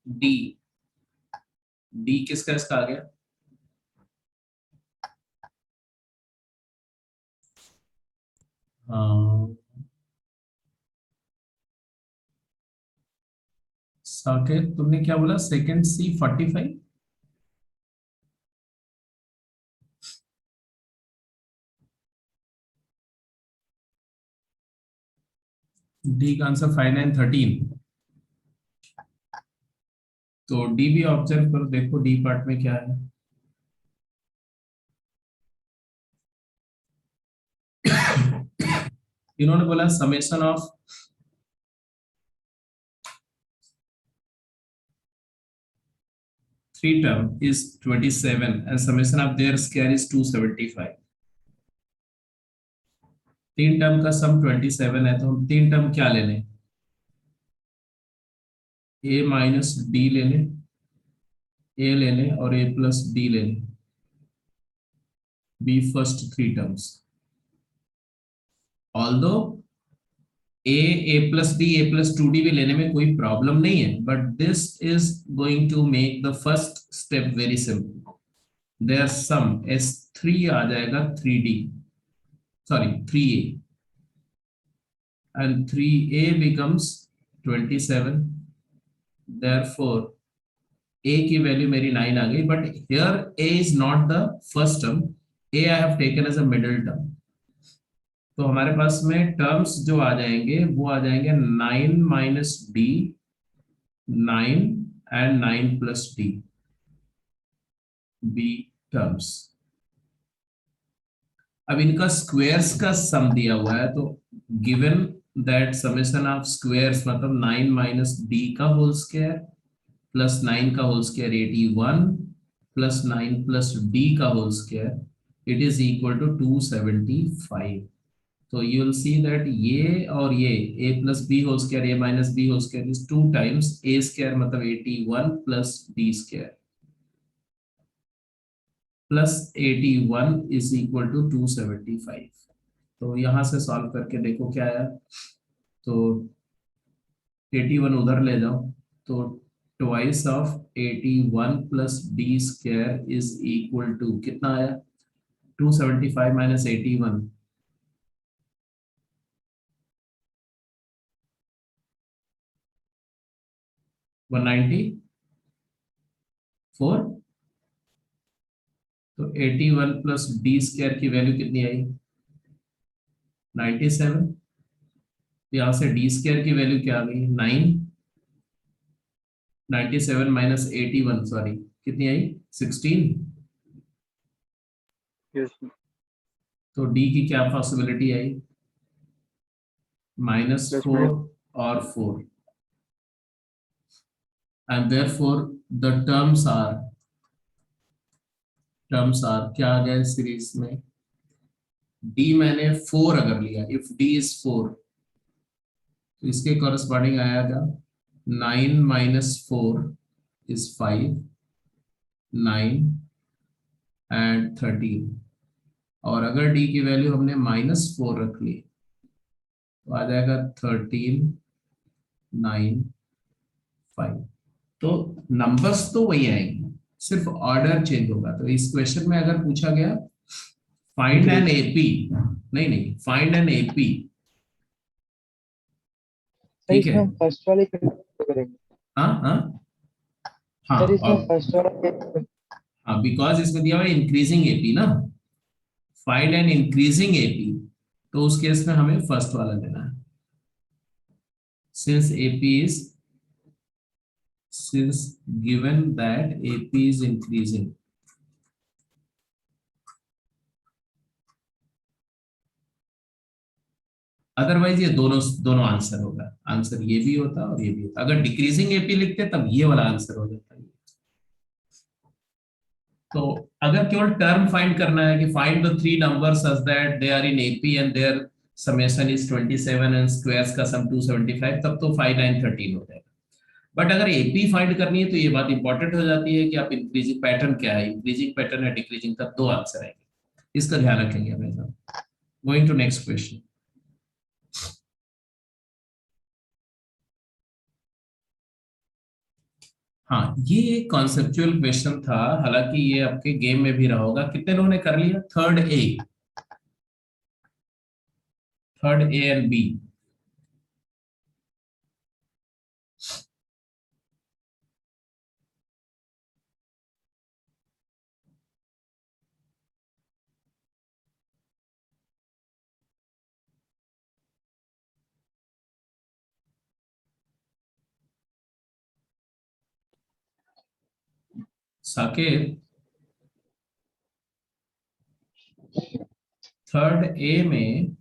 D, D किसका इसका आ गया? हाँ, साकेत तुमने क्या बोला? Second C 45? डी का आंसर 5 9 13। तो डी भी ऑब्जर्व करो, देखो डी पार्ट में क्या है। इन्होंने बोला summation of three term is 27 and summation of their square is 275। तीन टर्म का सम 27 है, तो हम तीन टर्म क्या लेने? a माइनस डी लेने, a लेने और a प्लस डी लेने, b first three terms. Although a plus b a plus 2d भी लेने में कोई प्रॉब्लम नहीं है, but this is going to make the first step very simple. There some s3 आ जाएगा 3d, sorry 3a, and 3a becomes 27। therefore a की value मेरी 9 आ गई, but here a is not the first term, a I have taken as a middle term। तो हमारे पास में terms जो आ जाएंगे वो आ जाएंगे 9 minus d, 9 and 9 plus d, be terms. अब इनका स्क्वायर्स का सम दिया हुआ है, तो given that summation of squares मतलब 9 माइनस डी का होल स्क्वायर प्लस 9 का whole square 81 plus 9 plus d का whole square, it is equal to 275। तो you will see that ये और ये a plus b whole square a minus b whole square is 2 times a square मतलब 81 plus b square plus 81 is equal to 275। तो यहाँ से solve करके देखो क्या आया। तो 81 उधर ले जाओ, तो twice of 81 plus b square is equal to कितना आया? 275 minus 81, 194। तो 81 प्लस डी स्क्वायर की वैल्यू कितनी आई? 97। यहां से डी स्क्वायर की वैल्यू क्या आ गई? 9। 97 माइनस 81 सॉरी कितनी आई? 16। यस तो डी की क्या पॉसिबिलिटी आई? -4 और 4, and therefore the terms are क्या आ गया सीरीज में? d मैंने 4 अगर लिया, if d is 4, तो इसके कॉरेस्पॉन्डिंग आएगा 9 minus 4 is 5, 9 and 13। और अगर d की वैल्यू हमने -4 रख ली तो आ जाएगा 13, 9, 5। तो नंबर्स तो वही आएंगे, सिर्फ ऑर्डर चेंज होगा। तो इस क्वेश्चन में अगर पूछा गया फाइंड एन एपी, नहीं फाइंड एन एपी, ठीक है? फर्स्ट वाले करेंगे। हाँ हाँ हाँ सर इसमें फर्स्ट वाला हाँ, बिकॉज इसमें दिया हुआ है इंक्रीजिंग एपी ना, फाइंड एन इंक्रीजिंग एपी, तो उस केस में हमें फर्स्ट वाला लेना है। Since AP is since given that AP is increasing, otherwise ये दोनों आंसर होगा। आंसर ये भी होता और ये भी होता। अगर डिक्रीजिंग एपी लिखते तब ये वाला आंसर हो जाता है। तो अगर केवल टर्म फाइंड करना है कि find the three numbers such that they are in AP and their summation is 27 and squares का सम 275, तब तो 5 9 13 हो जाएगा। बट अगर एपी फाइंड करनी है तो ये बात इंपॉर्टेंट हो जाती है कि आप इंक्रीजिंग पैटर्न क्या है, इंक्रीजिंग पैटर्न है डिक्रीजिंग, तब दो आंसर आएंगे। इसका ध्यान रखेंगे हमेशा। Going to next question. हाँ, ये एक कॉन्सेप्चुअल क्वेश्चन था, हालांकि ये आपके गेम में भी रहा होगा। कितने लोगों ने कर लिया? Third A and B. Saket, third A में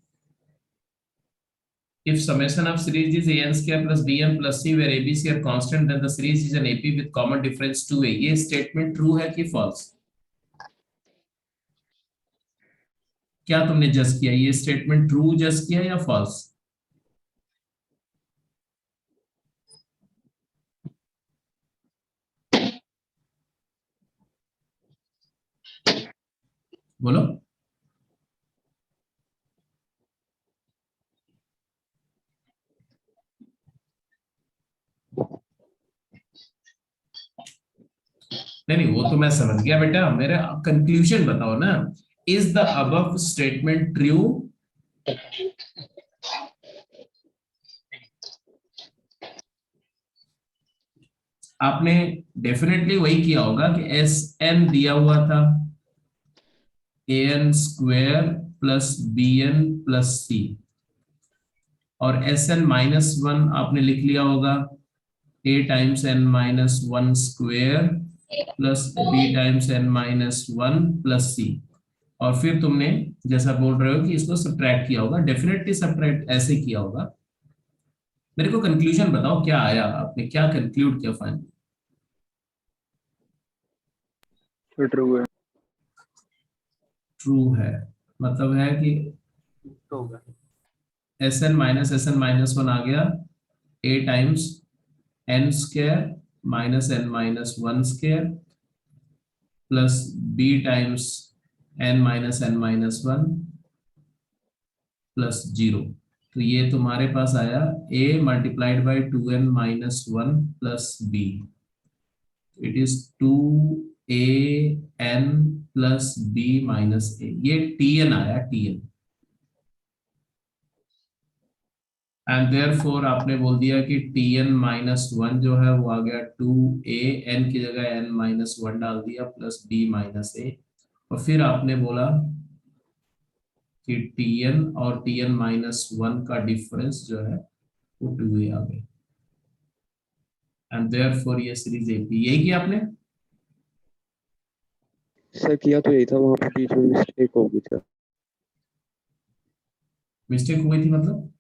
if summation of series is an square plus bn plus c where abc are constant then the series is an ap with common difference 2a, ये statement true है कि false? क्या तुमने जज किया? ये statement true जज किया या फॉल्स? बोलो। नहीं नहीं, वो तो मैं समझ गया बेटा, मेरा कंक्लूजन बताओ ना। Is the above statement true? आपने डेफिनेटली वही किया होगा कि एस एन दिया हुआ था, a n square plus b n plus c, और एस एन माइनस वन आपने लिख लिया होगा, a times n minus one square plus b times n minus one plus c, और फिर तुमने जैसा बोल रहे हो कि इसको सब्ट्रैक्ट किया होगा, डेफिनेटली सब्ट्रैक्ट ऐसे किया होगा। मेरे को कंक्लूजन बताओ, क्या आया? आपने क्या कंक्लूड किया फाइनली? ट्रू है। ट्रू है, मतलब है कि तो होगा एस एन माइनस वन आ गया, a times n square minus n minus one square plus b times n minus one plus zero. तो ये तुम्हारे पास आया a multiplied by two n minus one plus b, it is two a n plus b minus a, ये T n आया, T n. And therefore आपने बोल दिया कि टी एन माइनस वन जो है वो आ गया टू ए एन की जगह एन माइनस वन डाल दिया प्लस बी माइनस ए, और फिर आपने बोला कि टी एन और टी एन माइनस वन का डिफरेंस जो है वो टू ए आ गया, एंड देयरफॉर ये सीरीज एपी। यही किया आपने? सर किया तो यही था, वहां पे बीच में मिस्टेक हो गई थी। मिस्टेक हुई थी मतलब?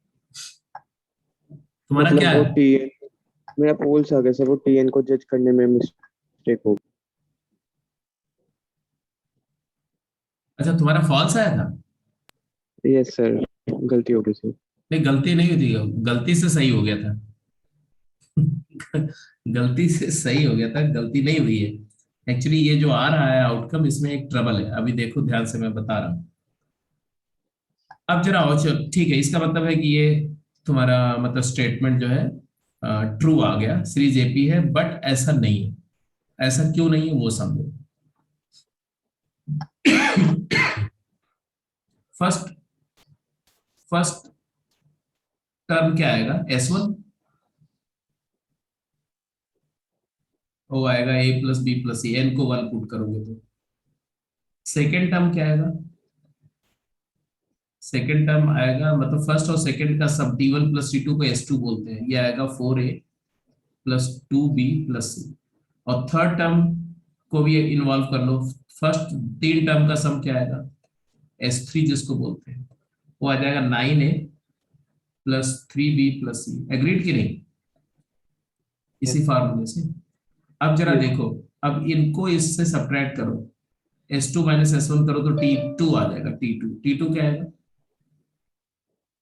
तुम्हारा मतलब क्या वो है? टीएन, मेरा पोल्स आ गया सर, वो टीएन को जज करने में मिस्टेक हो अच्छा, तुम्हारा फॉल्स आया था? गई। यस सर, गलती हो गई थी। नहीं, गलती नहीं हुई थी, गलती से सही हो गया था। गलती से सही हो गया था, गलती नहीं हुई है। एक्चुअली ये जो आ रहा है आउटकम, इसमें एक ट्रबल है, अभी देखो ध्यान से, मैं बता रहा हूँ। अब जरा और चलो, ठीक है, इसका मतलब है कि ये तुम्हारा मतलब स्टेटमेंट जो है ट्रू आ गया, सीरीज एपी है, बट ऐसा नहीं है। ऐसा क्यों नहीं है वो समझो। फर्स्ट फर्स्ट टर्म क्या आएगा? S1 वो आएगा a plus B plus C, n को वन पुट करोगे तो। सेकेंड टर्म क्या आएगा? सेकेंड टर्म आएगा, मतलब फर्स्ट और सेकेंड का सब T1 प्लस T2 को S2 बोलते हैं, ये आएगा 4a plus 2b plus c. और थर्ड टर्म को भी इन्वॉल्व कर लो, फर्स्ट तीन टर्म का सम क्या आएगा? S3 जिसको बोलते हैं, वो आ जाएगा 9a प्लस 3b प्लस सी। एग्रीड कि नहीं? इसी फार्मूले से। अब जरा देखो, अब इनको इससे सब्ट्रैक्ट करो, S2 माइनस S1 करो तो T2 आ जाएगा, T2 क्या आएगा?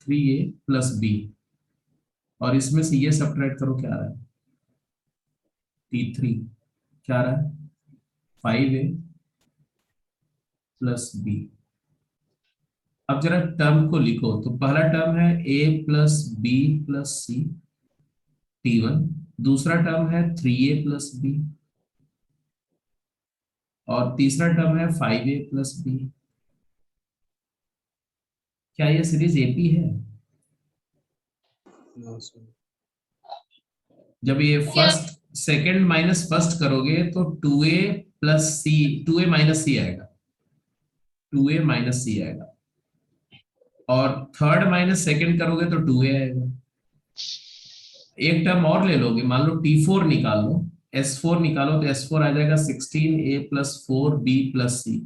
3a प्लस b, और इसमें से ये सब्ट्रैक्ट करो, क्या आ रहा है? T3 क्या आ रहा है? 5a plus b। अब जरा टर्म को लिखो, तो पहला टर्म है a plus B plus C T1, दूसरा टर्म है 3a प्लस बी, और तीसरा टर्म है 5a प्लस बी। क्या ये सीरीज एपी है? No sir. जब ये फर्स्ट सेकंड माइनस फर्स्ट करोगे तो 2a प्लस सी, 2a माइनस सी आएगा, 2a माइनस सी आएगा, और थर्ड माइनस सेकंड करोगे तो 2a आएगा। एक टर्म और ले लोगे, मान लो T4 निकाल लो, S4 निकालो तो S4 आ जाएगा 16a plus 4b plus c,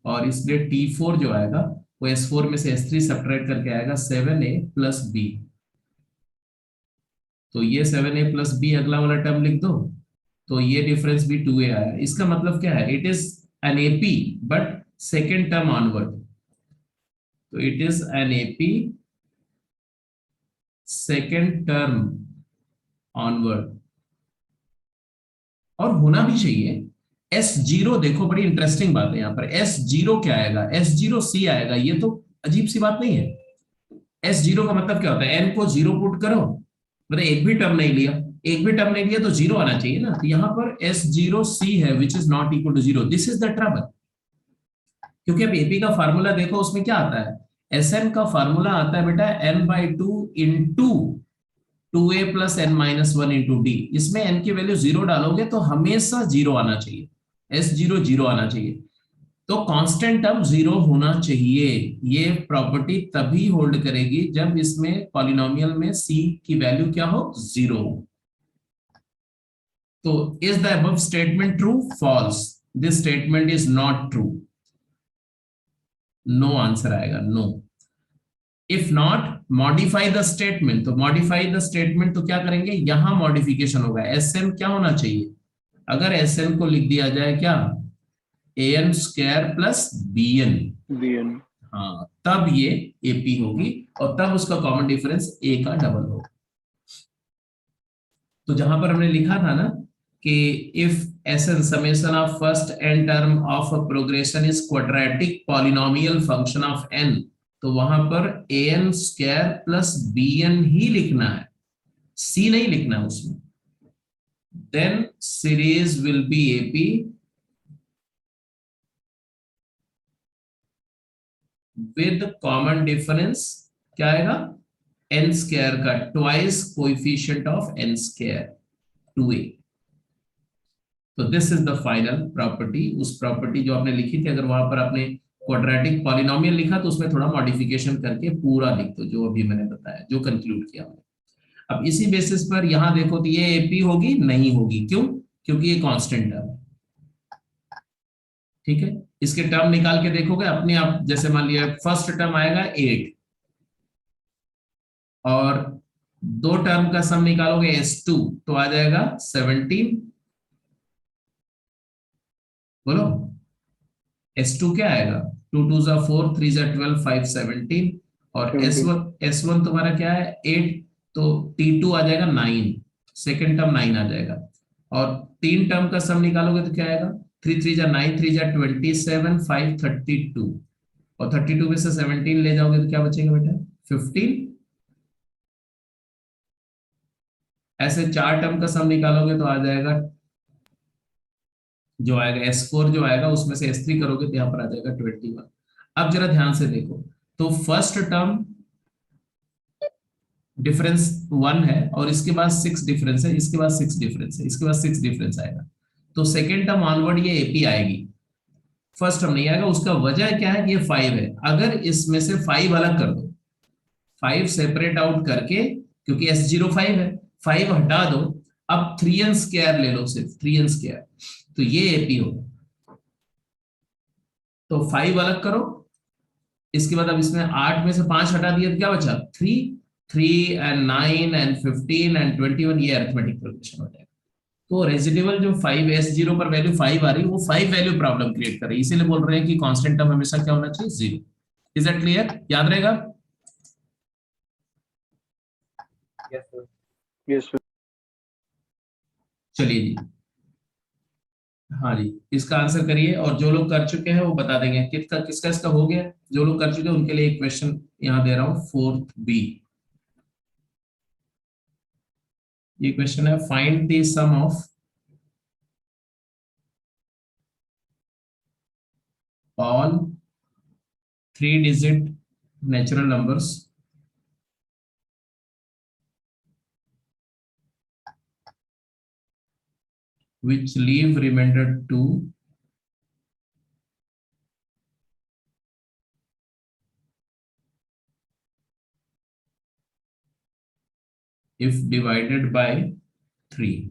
और इसलिए T4 जो आएगा वो S4 में से S3 सब्ट्रैक्ट करके आएगा 7a प्लस b। तो ये 7a प्लस b अगला वाला टर्म लिख दो, तो ये डिफरेंस भी 2a आया। इसका मतलब क्या है? It is an AP but second term onward. तो it is an AP second term onward, और होना भी चाहिए। S0 देखो, बड़ी इंटरेस्टिंग बात है यहाँ पर। S0 क्या आएगा? S0 C आएगा। ये तो अजीब सी बात नहीं है। S0 का मतलब क्या होता है? n को 0 पुट करो, मतलब एक भी टर्म नहीं लिया, एक भी टर्म नहीं लिया तो 0 आना चाहिए ना। तो यहाँ पर S0 C है which is not equal to 0। This is the trouble, क्योंकि अब एपी का फार्मूला देखो, उसमें क्या आता है? Sn का फार्मूला आता है बेटा n/2 into 2a plus n minus 1 into D. इसमें n की वैल्यू 0 डालोगे तो हमेशा 0 आना चाहिए, S0 0 आना चाहिए। तो कांस्टेंट टर्म 0 होना चाहिए। ये प्रॉपर्टी तभी होल्ड करेगी जब इसमें पॉलिनोमियल में c की वैल्यू क्या हो? 0। तो is the above statement true? False. This statement is not true. No answer आएगा, no. If not, modify the statement. तो मॉडिफाई द स्टेटमेंट तो क्या करेंगे? यहां मॉडिफिकेशन होगा। Sn क्या होना चाहिए? अगर Sn को लिख दिया जाए क्या? an स्क्वायर प्लस bn, हाँ, तब ये AP होगी, और तब उसका कॉमन डिफरेंस a का डबल होगा। तो जहां पर हमने लिखा था ना कि if Sn summation of first n term of a progression is quadratic polynomial function of n, तो वहां पर an स्क्वायर प्लस bn ही लिखना है, c नहीं लिखना है उसमें। Then series will be AP with common difference क्या आएगा? n स्क्वायर का twice coefficient of n square, 2a। तो this is the final property. उस प्रॉपर्टी जो आपने लिखी थी, अगर वहां पर आपने क्वाड्रेटिक पॉलिनोमियल लिखा तो उसमें थोड़ा मॉडिफिकेशन करके पूरा लिख दो, जो अभी मैंने बताया, जो कंक्लूड किया हमने। अब इसी बेसिस पर यहां देखो तो ये एपी होगी? नहीं होगी। क्यों? क्योंकि ये कांस्टेंट टर्म है। ठीक है, इसके टर्म निकाल के देखोगे अपने आप। जैसे मान लिया फर्स्ट टर्म आएगा 8, और दो टर्म का सम निकालोगे S2 तो आ जाएगा 17। बोलो, S2 क्या आएगा? 2 2 जा 4, 3 जा 12, 5 17, और S1 तुम्हारा क्या है? 8, तो T2 आ जाएगा 9, सेकेंड टर्म 9 आ जाएगा। और तीन टर्म का सम निकालोगे तो क्या आएगा? 3 3 जा 9, 3 जा 27, 5 32, और 32 में से 17 ले जाओगे तो क्या बचेगा बेटा? 15। ऐसे चार टर्म का सम निकालोगे तो आ जाएगा, जो आएगा S4 जो आएगा उसमें से S3 करोगे तो यहाँ पर आ जाएगा 21। अब जरा ध्यान से देखो, तो फर्स्ट टर्म डिफरेंस 1 है, और इसके बाद 6 डिफरेंस है, इसके बाद 6 डिफरेंस है, इसके बाद 6 डिफरेंस आएगा। तो सेकेंड टर्म ऑनवर्ड ये AP आएगी, फर्स्ट टर्म नहीं आएगा। उसका वजह क्या है कि ये 5 है। अगर इसमें से 5 अलग कर दो, 5 सेपरेट आउट करके, क्योंकि S0 5 है, 5 हटा दो, अब 3n स्क्वायर ले लो, सिर्फ 3n स्क्वायर, तो ये AP होगा। तो 5 अलग करो, इसके बाद अब इसमें 8 में से 5 हटा दिया तो क्या बचा? 3 and 9 and 15 and 21, ये अरिथमेटिक प्रोग्रेशन हो जाएगा। तो रेजिडुअल जो 5 S0 पर वैल्यू 5 आ रही है, वो 5 वैल्यू प्रॉब्लम क्रिएट कर रही है। इसीलिए बोल रहे हैं कि कांस्टेंट टर्म हमेशा क्या होना चाहिए? 0। Is that clear? याद रहेगा? Yes sir. चलिए जी, हाँ जी, इसका आंसर करिए, और जो लोग कर चुके हैं वो बता देंगे किसका इसका हो गया। जो लोग कर चुके हैं उनके लिए एक क्वेश्चन यहाँ दे रहा हूँ, 4th B। ये क्वेश्चन है, find the sum of all 3-digit natural numbers which leave remainder 2 if divided by 3.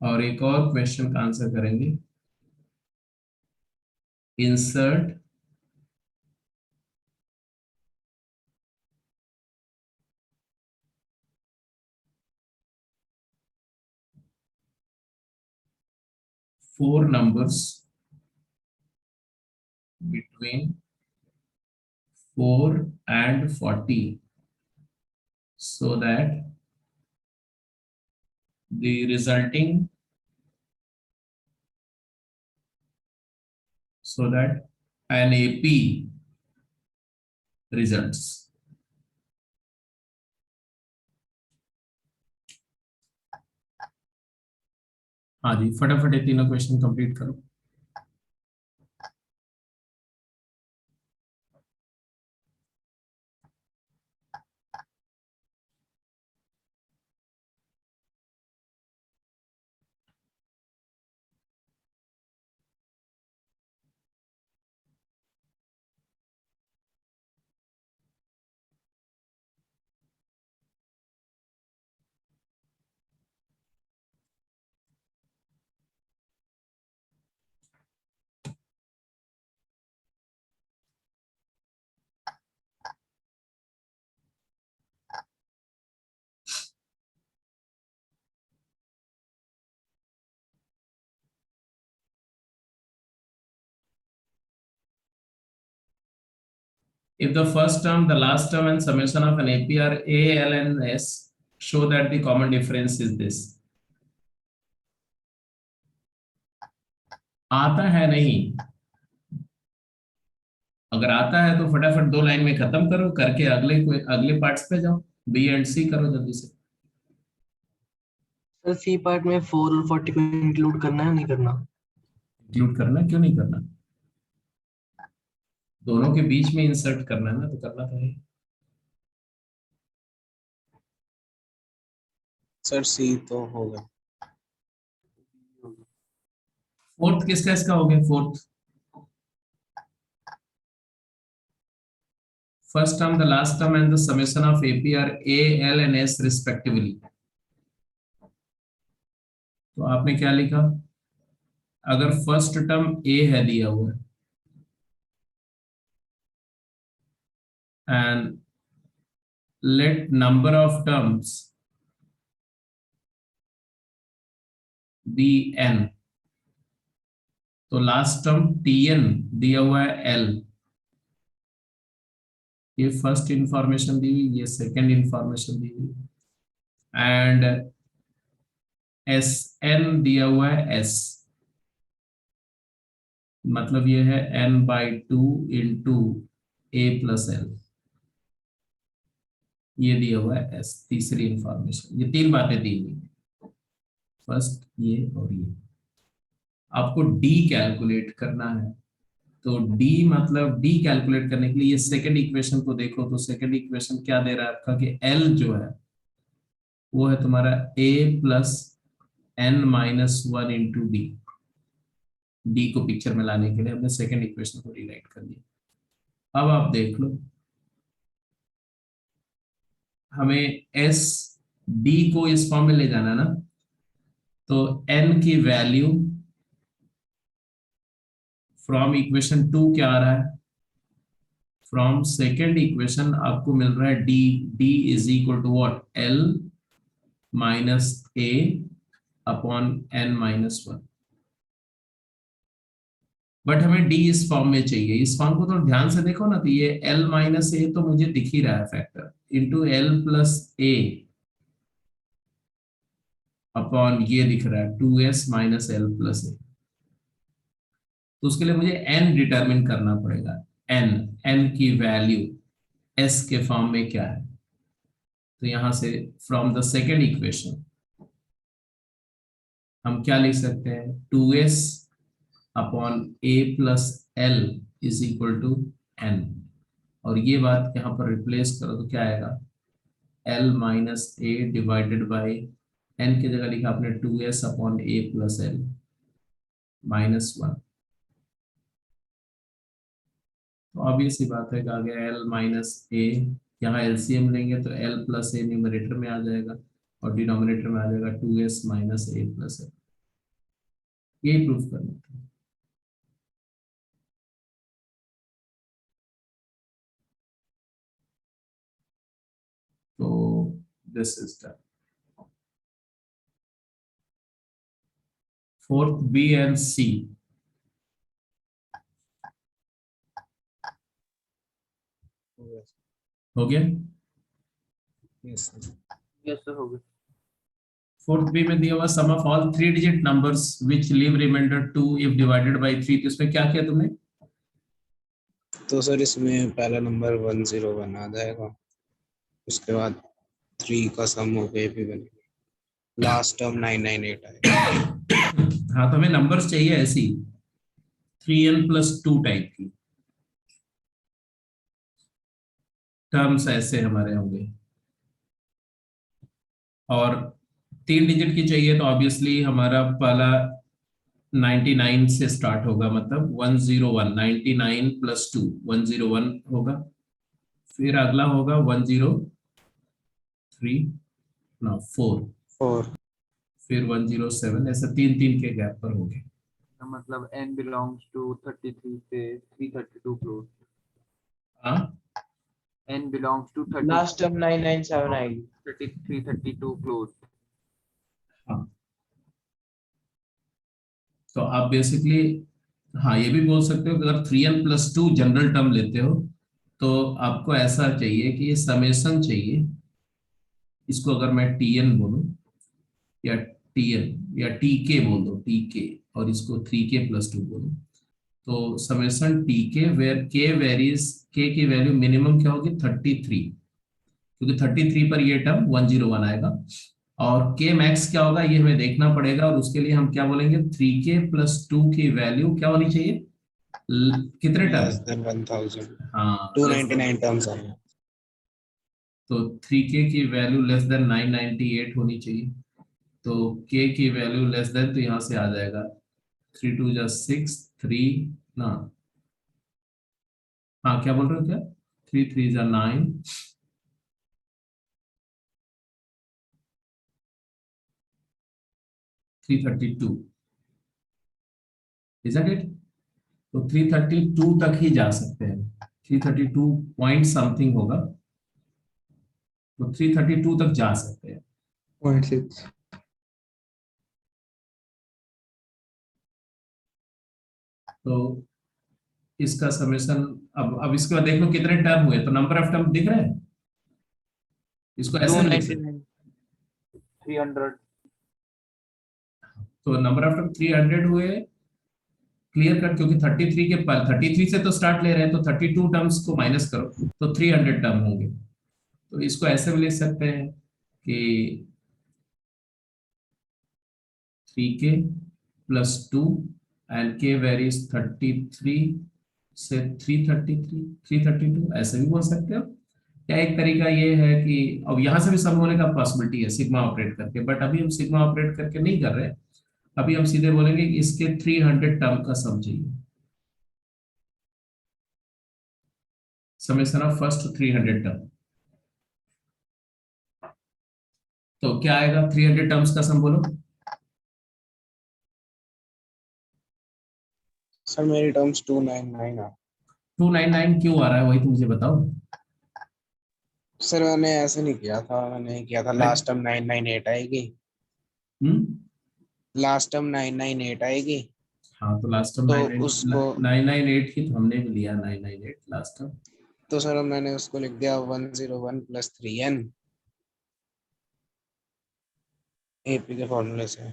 और एक और क्वेश्चन का आंसर करेंगे, insert four numbers between 4 and 40 so that the resulting an AP results. हाँ जी, फटाफट ये तीनों क्वेश्चन कंप्लीट करो। If the first term, the last term, and summation of an AP are A, L, and S, show that the common difference is this. आता है नहीं, अगर आता है तो फटाफट 2 लाइन में खत्म करो, करके अगले पार्ट्स पे जाओ। बी एंड सी करो जल्दी से। सर सी पार्ट में 4 और 40 को इंक्लूड करना है, नहीं करना? इंक्लूड करना, क्यों नहीं करना? दोनों के बीच में इंसर्ट करना है ना, तो करना तो है। सर सी तो होगा। फोर्थ किसका इसका हो गया? Fourth, first term, the last term, and the summation of AP are A, L, and S respectively. तो आपने क्या लिखा? अगर फर्स्ट टर्म A है दिया हुआ है and let number of terms be n, तो लास्ट टर्म Tn दिया हुआ है L, ये फर्स्ट इंफॉर्मेशन दी हुई, ये सेकंड इंफॉर्मेशन दी हुई, एंड Sn दिया हुआ है S, मतलब ये है n/2 into A plus L, ये दिया हुआ है S, तीसरी इंफॉर्मेशन। ये 3 बातें दी हुई, फर्स्ट ये और ये। आपको D कैलकुलेट करना है, तो D मतलब D कैलकुलेट करने के लिए ये सेकंड इक्वेशन को देखो, तो सेकंड इक्वेशन क्या दे रहा है आपका कि L जो है वो है तुम्हारा A plus n-1 into D। D को पिक्चर में लाने के लिए हमने सेकंड इक्वेशन को रिराइट कर दिया। अब आप देख लो, हमें S D को इस फॉर्म में ले जाना ना, तो n की वैल्यू फ्रॉम इक्वेशन 2 क्या आ रहा है? फ्रॉम सेकेंड इक्वेशन आपको मिल रहा है d is equal to what? L minus A upon n-1। But हमें D इस फॉर्म में चाहिए। इस फॉर्म को तो ध्यान से देखो ना, तो ये L माइनस A तो मुझे दिख ही रहा है factor, into L plus A upon ये दिख रहा है 2s minus L plus A। तो उसके लिए मुझे एन डिटरमिन करना पड़ेगा। एन, एन की वैल्यू एस के फॉर्म में क्या है। तो यहां से फ्रॉम द सेकेंड इक्वेशन हम क्या लिख सकते हैं, 2s upon a plus L is equal to n, और ये बात यहाँ पर रिप्लेस करो तो क्या आएगा, l minus A divided by n की जगह लिखा आपने 2s upon a plus L minus 1। तो ऑब्वियस सी बात है कि आ गया l माइनस ए, यहाँ एलसीएम लेंगे तो l प्लस ए न्यूमरेटर में आ जाएगा और डिनोमिनेटर में आ जाएगा 2s minus a plus l. यही प्रूफ करना था। तो this is done. Fourth b and c हो गया। Yes sir. यस सर हो गया। फोर्थ बी में दिया हुआ sum of all 3 digit numbers which leave remainder 2 if divided by 3। तो इसमें क्या किया तुमने, तो सर इसमें पहला नंबर 101 आ जाएगा, उसके बाद 3 का सम हो गया भी बनेगा, लास्ट टर्म 998 आएगा। हाँ तो हमें नंबर्स चाहिए ऐसी 3n प्लस 2 टाइप की टर्म्स, ऐसे हमारे होंगे। और 3 डिजिट की चाहिए तो ऑब्वियसली हमारा पहला 99 से स्टार्ट होगा, मतलब 101, 99 प्लस 2 101 होगा। फिर अगला होगा 103 ना 4, और फिर 107, ऐसे 3 3 के गैप पर होंगे। मतलब n belongs to 33 से 332 क्लोज। हाँ n belongs to 30 last term 997 आएगी। 332 क्लोज। हाँ, तो आप बेसिकली हाँ ये भी बोल सकते हो कि अगर 3n प्लस 2 जनरल टर्म लेते हो तो आपको ऐसा चाहिए कि ये समेशन चाहिए, इसको अगर मैं tn बोलूं या tn या tk बोल दो, tk, और इसको 3k प्लस 2 बोलूं, तो summation tk where k varies, k की वैल्यू मिनिमम क्या होगी 33, क्योंकि 33 पर ये टर्म 101 आएगा। और k मैक्स क्या होगा ये हमें देखना पड़ेगा, और उसके लिए हम क्या बोलेंगे 3k प्लस 2 की वैल्यू क्या होनी चाहिए, कितने लेस टर्म, देन 1000, हाँ 299 टर्म्स आएंगे। तो 3k की वैल्यू लेस देन 998 होनी चाहिए। तो k की वैल्यू लेस देन, तो यहाँ से आ जाएगा 3 2 जा 6 3 ना, हाँ क्या बोल रहे हो क्या, 3 3 जा 9 332, इज दैट इट। तो 332 तक ही जा सकते हैं, 332 पॉइंट समथिंग होगा, तो 332 तक जा सकते हैं। 0.6। तो इसका समेशन, अब इसके बाद देख लो कितने टर्म हुए, तो नंबर ऑफ टर्म दिख रहे हैं, इसको ऐसे भी लिख सकते हैं। 299 300। तो नंबर ऑफ टर्म 300 हुए, क्लियर कट, क्योंकि 33 के पर 33 से तो स्टार्ट ले रहे हैं, तो 32 टर्म्स को माइनस करो तो 300 टर्म होंगे। तो इसको ऐसे भी लिख सकते हैं कि 3k plus 2 and k varies 33 से 332, ऐसे भी बोल सकते हो। या एक तरीका ये है कि अब यहां से भी सम होने का पॉसिबिलिटी है सिग्मा ऑपरेट करके, बट अभी हम सिग्मा ऑपरेट करके नहीं कर रहे, अभी हम सीधे बोलेंगे कि इसके 300 टर्म का सम चाहिए, समेशन ऑफ फर्स्ट 300 टर्म। तो क्या आएगा 300 टर्म्स का सम बोलो, सर मेरी टर्म्स 299 आ। 299 क्यों आ रहा है वही तो मुझे बताओ। सर मैंने ऐसे नहीं किया था, मैंने किया था लास्ट टर्म 998 आएगी, हम्म, लास्ट टर्म 998 आएगी, हाँ तो लास्ट टर्म तो उसको 998 ही तो हमने भी लिया, 998 लास्ट टर्म। तो सर मैंने उसको लिख दिया 101 प्लस 3n एपी के फॉर्मूले से।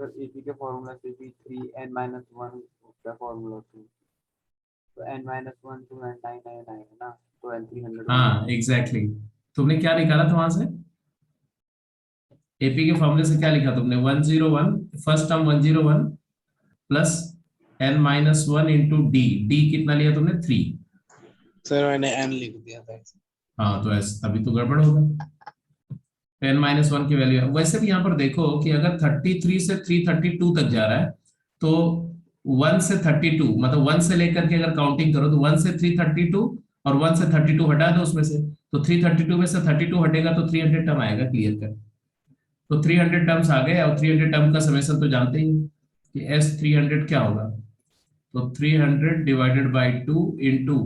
सर एपी के फॉर्मूला से भी 3n-1 का फॉर्मूला थी, तो n-1 to n999 है ना, तो n300 हाँ एग्जैक्टली तुमने क्या निकाला था वहां से एपी के फॉर्मूले से क्या लिखा तुमने 101 first term 101 plus n-1 into d d कितना लिया तुमने 3 सर मैंने n लिख दिया था। हाँ तो ऐसे तभी तो गड़बड़ होगा n-1 की वैल्यू है वैसे भी यहाँ पर देखो कि अगर 33 से 332 तक जा रहा है तो 1 से 32 मतलब 1 से लेकर के अगर काउंटिंग करो तो 1 से 332 और 1 से 32 हटा दो उसमें से तो 332 में से 32 हटेगा तो 300 टर्म आएगा क्लियर कर तो 300 टर्म्स आ गए और 300 टर्म का समेशन तो जानते ही हैं कि S 300 क्या होगा तो 300 divided by 2 into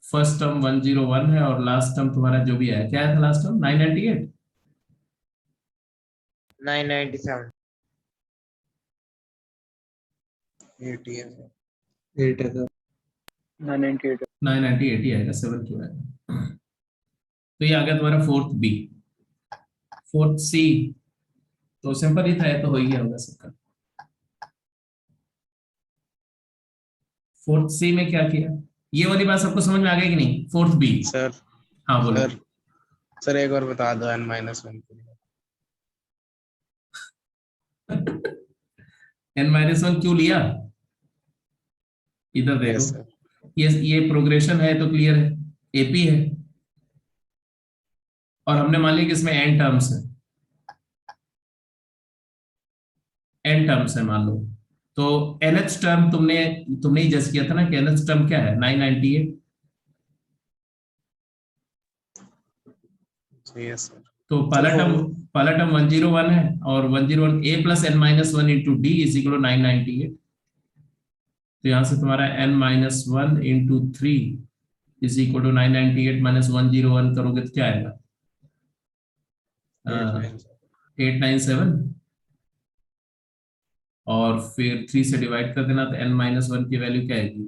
first term 101 है और लास्ट टर्म तुम्हारा जो भी है क्या है था लास्ट टर्म 998 997 80 है सर। 8 है सर 998 998 ही आएगा 7 क्यों आएगा तो ये आ गया तुम्हारा फोर्थ बी फोर्थ सी तो सिंपल ही था ये तो हो ही गया होगा सबका फोर्थ सी में क्या किया ये वाली बात सबको समझ में आ गई कि नहीं फोर्थ बी सर हाँ बोलो सर एक बार बता दो n-1 के लिए। n-1 क्यों लिया इधर देखो यस सर। ये प्रोग्रेशन है तो क्लियर है एपी है और हमने मान लिया कि इसमें n टर्म्स है n टर्म्स है मान लो तो nth टर्म तुमने ही जज किया था ना कि nth टर्म क्या है 998 यस सर। तो पहला टर्म 101 है और 101 a plus n-1 into D is equal to 998 तो यहां से तुम्हारा n-1 into 3 is equal to 998 minus 101 करोगे तो क्या आएगा 897 और फिर 3 से डिवाइड कर देना तो n-1 की वैल्यू क्या आएगी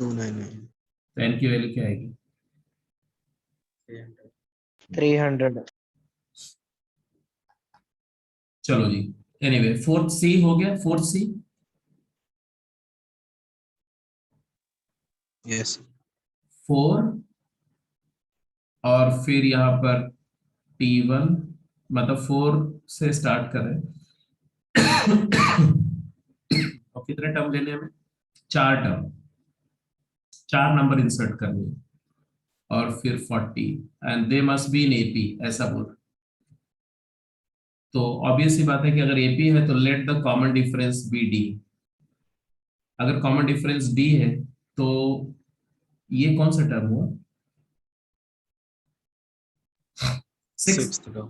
299 तो n की वैल्यू क्या आएगी 300 चलो जी एनीवे फोर्थ सी हो गया फोर्थ सी यस 4 और फिर यहाँ पर T1 मतलब 4 से स्टार्ट करें और कितने टर्म लेने हमें 4 टर्म 4 नंबर इंसर्ट करने हैं और फिर 40 and they must be in AP ऐसा बोल रहा तो ऑब्वियस सी बात है कि अगर एपी है तो let the common difference be D अगर कॉमन डिफरेंस डी है तो ये कौन सा टर्म हुआ 6 सिक्स्थ टर्म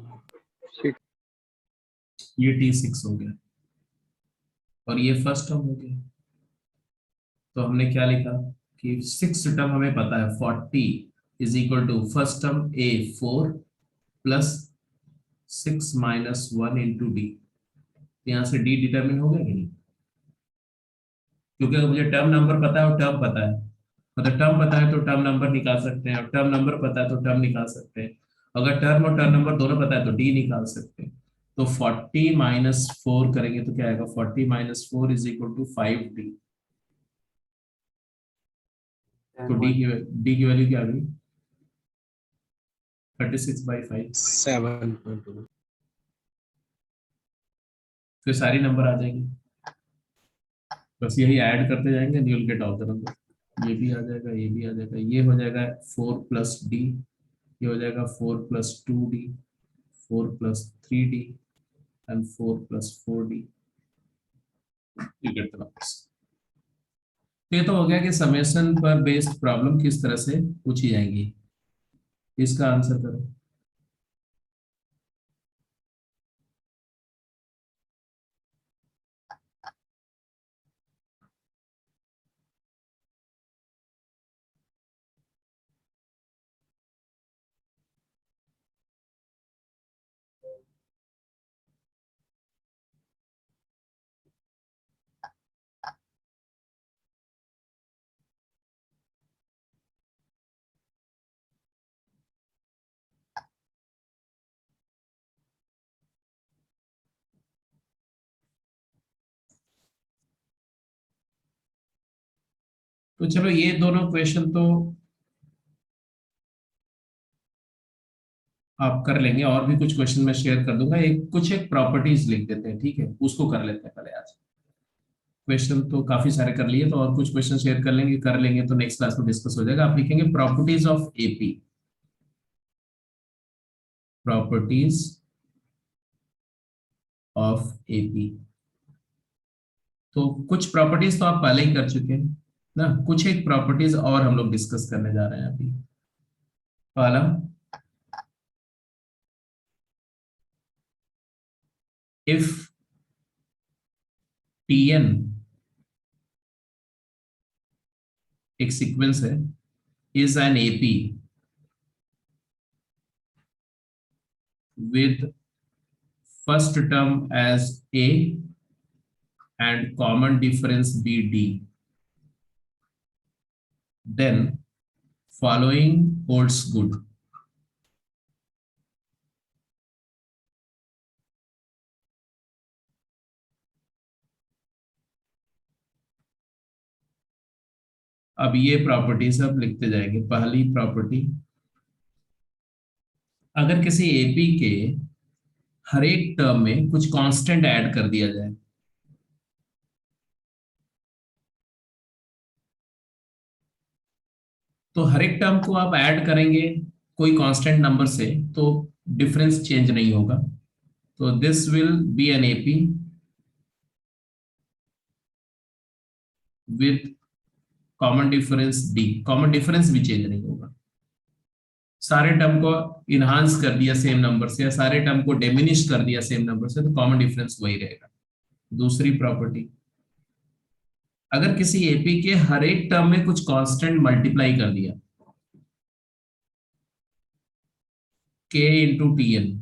ये T6 हो गया और ये फर्स्ट टर्म हो गया तो हमने क्या लिखा कि 6 टर्म हमें पता है 40 is equal to first term a 4 plus 6 minus 1 into D यहाँ से डी डिटरमिन हो गया कि नहीं क्योंकि अगर मुझे टर्म नंबर पता है और टर्म पता है मतलब टर्म पता है तो टर्म नंबर निकाल सकते हैं और टर्म नंबर पता है तो टर्म निकाल सकते हैं अगर टर्म और टर्म नंबर दोनों पता है तो डी निकाल सकते हैं तो 40 माइनस 4 करेंगे तो क्या आएगा 40 minus 4 is equal to 5d तो डी की वैल्यू क्या आ गई 36/5 7.2 फिर सारी नंबर आ जाएंगे बस यही ऐड करते जाएंगे and you'll get all the number ये भी आ जाएगा ये भी आ जाएगा ये हो जाएगा 4 प्लस डी ये हो जाएगा 4 plus 2d 4 plus 3d and 4 plus 4d you get the numbers तो ये तो हो गया कि समेशन पर बेस्ड प्रॉब्लम किस तरह से पूछी जाएंगी इसका आंसर करो तो चलो ये दोनों क्वेश्चन तो आप कर लेंगे, और भी कुछ क्वेश्चन मैं शेयर कर दूंगा, एक प्रॉपर्टीज लिख देते हैं, ठीक है, उसको कर लेते हैं पहले आज। क्वेश्चन तो काफी सारे कर लिए, तो और कुछ क्वेश्चन शेयर कर लेंगे तो नेक्स्ट क्लास में डिस्कस हो जाएगा। आप लिखेंगे properties of AP, properties of AP. तो कुछ प्रॉपर्टीज तो आप पहले ही कर चुके हैं ना, कुछ एक प्रॉपर्टीज और हम लोग डिस्कस करने जा रहे हैं अभी। पहला, इफ Tn एक सीक्वेंस है, is an AP with first term as a and common difference be d, then following holds good. अब ये प्रॉपर्टी सब लिखते जाएंगे। पहली प्रॉपर्टी, अगर किसी एपी के हर एक टर्म में कुछ कांस्टेंट ऐड कर दिया जाए, तो हर एक टर्म को आप ऐड करेंगे कोई कांस्टेंट नंबर से, तो डिफरेंस चेंज नहीं होगा। तो this will be an AP with common difference D, common difference भी चेंज नहीं होगा। सारे टर्म को इनहांस कर दिया सेम नंबर से, या सारे टर्म को डिमिनिश कर दिया सेम नंबर से, तो कॉमन डिफरेंस वही रहेगा। दूसरी प्रॉपर्टी, अगर किसी एपी के हर एक टर्म में कुछ कांस्टेंट मल्टीप्लाई कर दिया, k into T n,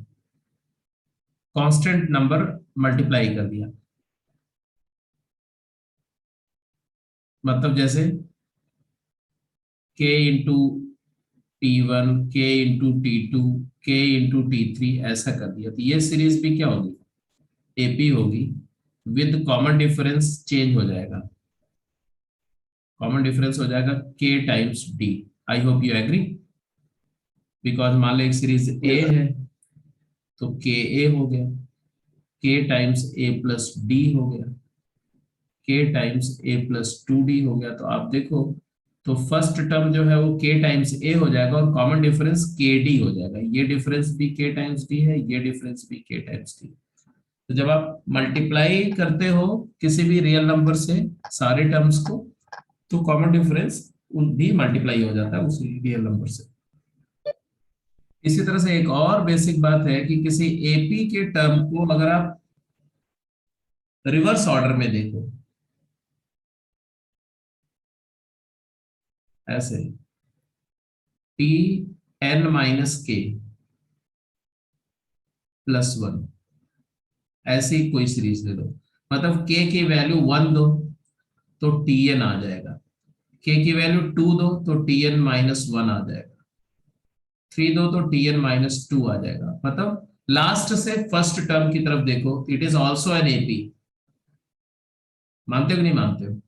constant number multiply कर दिया, मतलब जैसे k into T1, k into T2, k into T3 ऐसा कर दिया, तो ये सीरीज भी क्या होगी, एपी होगी विद कॉमन डिफरेंस चेंज हो जाएगा, कॉमन डिफरेंस हो जाएगा k times d। I hope you agree, because मान लो एक सीरीज a है तो k a हो गया, k times a plus d हो गया, k times a plus 2d हो गया। तो आप देखो, तो फर्स्ट टर्म जो है वो k टाइम्स a हो जाएगा और कॉमन डिफरेंस kd हो जाएगा। ये डिफरेंस भी k टाइम्स d है, ये डिफरेंस भी k टाइम्स d। तो जब आप मल्टीप्लाई करते हो किसी भी रियल नंबर से सारे टर्म्स को, तो कॉमन डिफरेंस भी मल्टीप्लाई हो जाता है उसी रियल नंबर से। इसी तरह से एक और बेसिक बात है कि किसी एपी के टर्म को अगर आप रिवर्स ऑर्डर में देखो, ऐसे टी एन माइनस के प्लस 1, ऐसी कोई सीरीज ले लो, मतलब k की वैल्यू 1 दो तो tn आ जाएगा, k की वैल्यू 2 दो तो tn माइनस 1 आ जाएगा, 3 दो तो tn माइनस 2 आ जाएगा। मतलब लास्ट से फर्स्ट टर्म की तरफ देखो, it is also an AP. मानते हो कि नहीं मानते हो?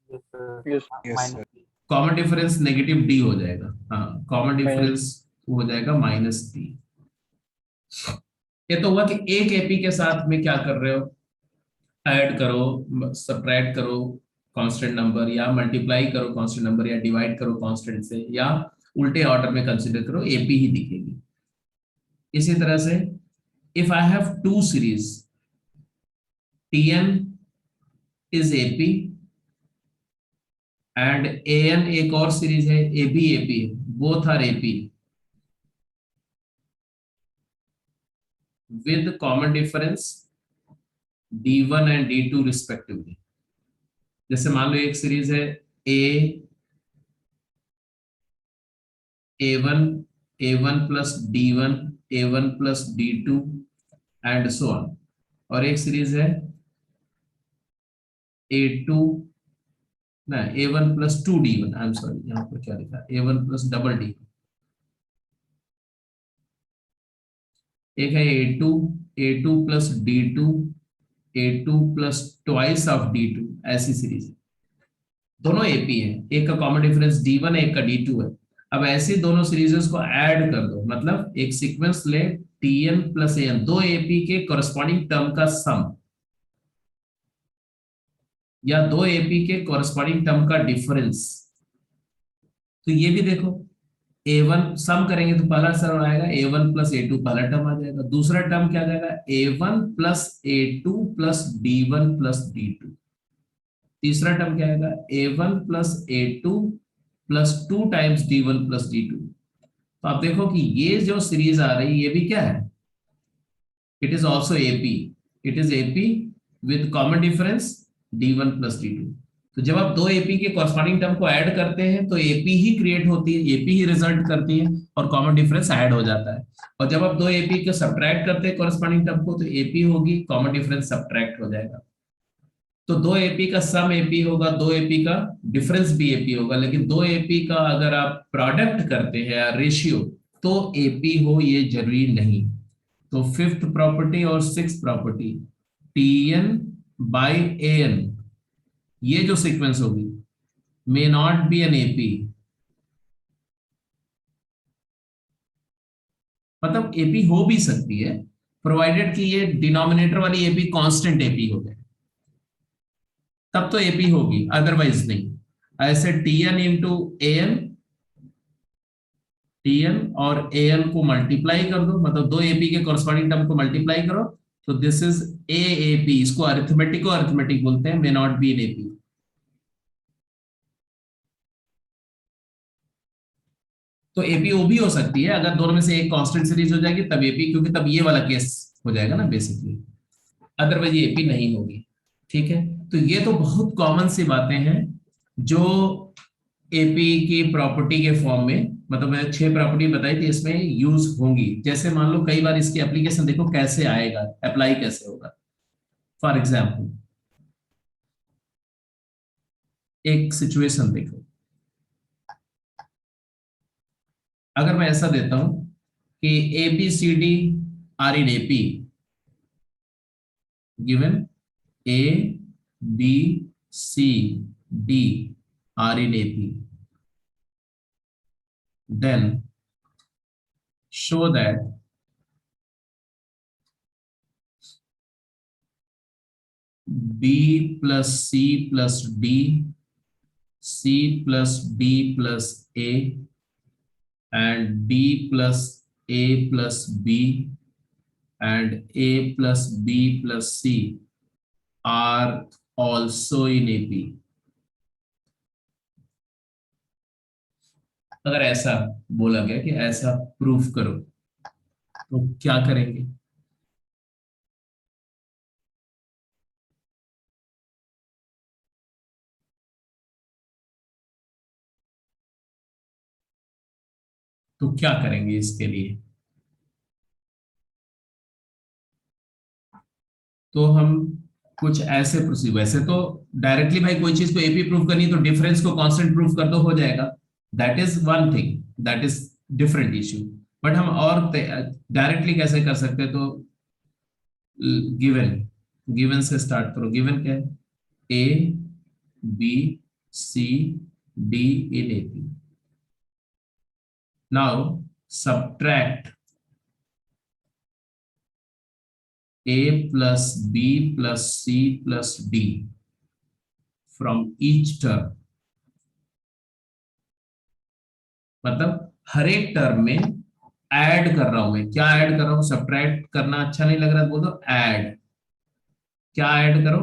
Yes, sir. Yes. Yes, Minus sir. D. Common difference negative D हो जाएगा, हाँ कॉमन डिफरेंस हो जाएगा माइनस डी। ये तो हुआ कि एक एपी के साथ में क्या कर रहे हो, ऐड करो, सब्ट्रैक्ट करो कांस्टेंट नंबर, या मल्टीप्लाई करो कांस्टेंट नंबर, या डिवाइड करो कांस्टेंट से, या उल्टे ऑर्डर में कंसीडर करो, एपी ही दिखेगी। इसी तरह से if I have two series, tn is AP and an एक और सीरीज है ab ap, both are AP with common difference d1 and d2 respectively। जैसे मान लो एक सीरीज है a1 plus d1, a1 plus d2 and so on, और एक सीरीज है a2 ना a1 plus 2d1, I am sorry यहाँ पर क्या लिखा है, a1 plus डबल d, एक है a2 plus d2, a2 plus twice of d2, ऐसी सीरीज है। दोनों एपी हैं, एक का कॉमन डिफरेंस D1 है, एक का D2 है। अब ऐसे दोनों सीरीजेस को ऐड कर दो, मतलब एक सीक्वेंस ले Tn प्लस An, दो एपी के कॉरेस्पॉन्डिंग टर्म का सम, या दो एपी के कॉरेस्पॉन्डिंग टर्म का डिफरेंस। तो ये भी देखो, A1 सम करेंगे तो पहला टर्म आएगा A1 प्लस A2, पहला टर्म आ जाएगा। दूसरा टर्म क्या आ जाएगा, A1 plus A2 plus D1 plus D2। तीसरा टर्म क्या आएगा, A1 plus A2 plus 2 times D1 plus D2। तो आप देखो कि ये जो सीरीज आ रही है ये भी क्या है, it is also AP, it is AP with common difference D1 plus D2। तो जब आप दो एपी के कॉरस्पॉन्डिंग टर्म को ऐड करते हैं तो एपी ही क्रिएट होती है, एपी ही रिजल्ट करती है और कॉमन डिफरेंस ऐड हो जाता है। और जब आप दो एपी को सब्ट्रैक्ट करते हैं कॉरस्पॉन्डिंग टर्म को, तो एपी होगी, कॉमन डिफरेंस सब्ट्रैक्ट हो जाएगा। तो दो एपी का सम एपी होगा, दो एपी का डिफरेंस भी एपी होगा, लेकिन दो एपी का अगर आप प्रोडक्ट करते हैं रेशियो तो एपी हो ये जरूरी नहीं। तो फिफ्थ प्रॉपर्टी और sixth property, Tn by An, ये जो सीक्वेंस होगी may not be an AP, मतलब एपी हो भी सकती है प्रोवाइडेड कि ये डिनोमिनेटर वाली एपी कांस्टेंट एपी हो जाए, तब तो एपी होगी, अदरवाइज नहीं। ऐसे Tn इंटू An, Tn और An को मल्टीप्लाई कर दो, मतलब दो एपी के कॉरस्पॉन्डिंग टर्म को मल्टीप्लाई करो, तो दिस इज AAP। इसको अरिथमेटिक बोलते हैं, may not be an AP. तो एपीओ भी हो सकती है, अगर दोनों में से एक कांस्टेंट सीरीज हो जाएगी तब एपी, क्योंकि तब ये वाला केस हो जाएगा ना बेसिकली, अदरवाइज ये एपी नहीं होगी। ठीक है, तो ये तो बहुत कॉमन सी बातें हैं जो एपी की प्रॉपर्टी के फॉर्म में, मतलब मैंने 6 प्रॉपर्टी बताई थी, इसमें यूज होंगी। जैसे मान लो कई बार इसकी एप्लीकेशन देखो कैसे आएगा, अप्लाई कैसे होगा। फॉर एग्जाम्पल एक सिचुएशन देखो, अगर मैं ऐसा देता हूं कि ABCD are in AP, given ABCD are in AP, then show that B plus C plus D, C plus D plus A, and B plus A plus B, and A plus B plus C are also in AP। अगर ऐसा बोला गया कि ऐसा proof करो, तो क्या करेंगे? तो क्या करेंगे इसके लिए? तो हम कुछ ऐसे प्रोसीड, वैसे तो डायरेक्टली भाई कोई चीज को एपी प्रूफ करनी तो डिफरेंस को कांस्टेंट प्रूफ कर दो, हो जाएगा, that is one thing, that is different issue. But हम और डायरेक्टली कैसे कर सकते हैं? तो गिवन से स्टार्ट करो। गिवन क्या है? A B C D in AP। Now subtract A plus B plus C plus D from each term, मतलब हर एक टर्म में ऐड कर रहा हूं मैं। क्या ऐड कर रहा हूं? सब्ट्रैक्ट करना अच्छा नहीं लग रहा है, बोल दो ऐड। क्या ऐड करो?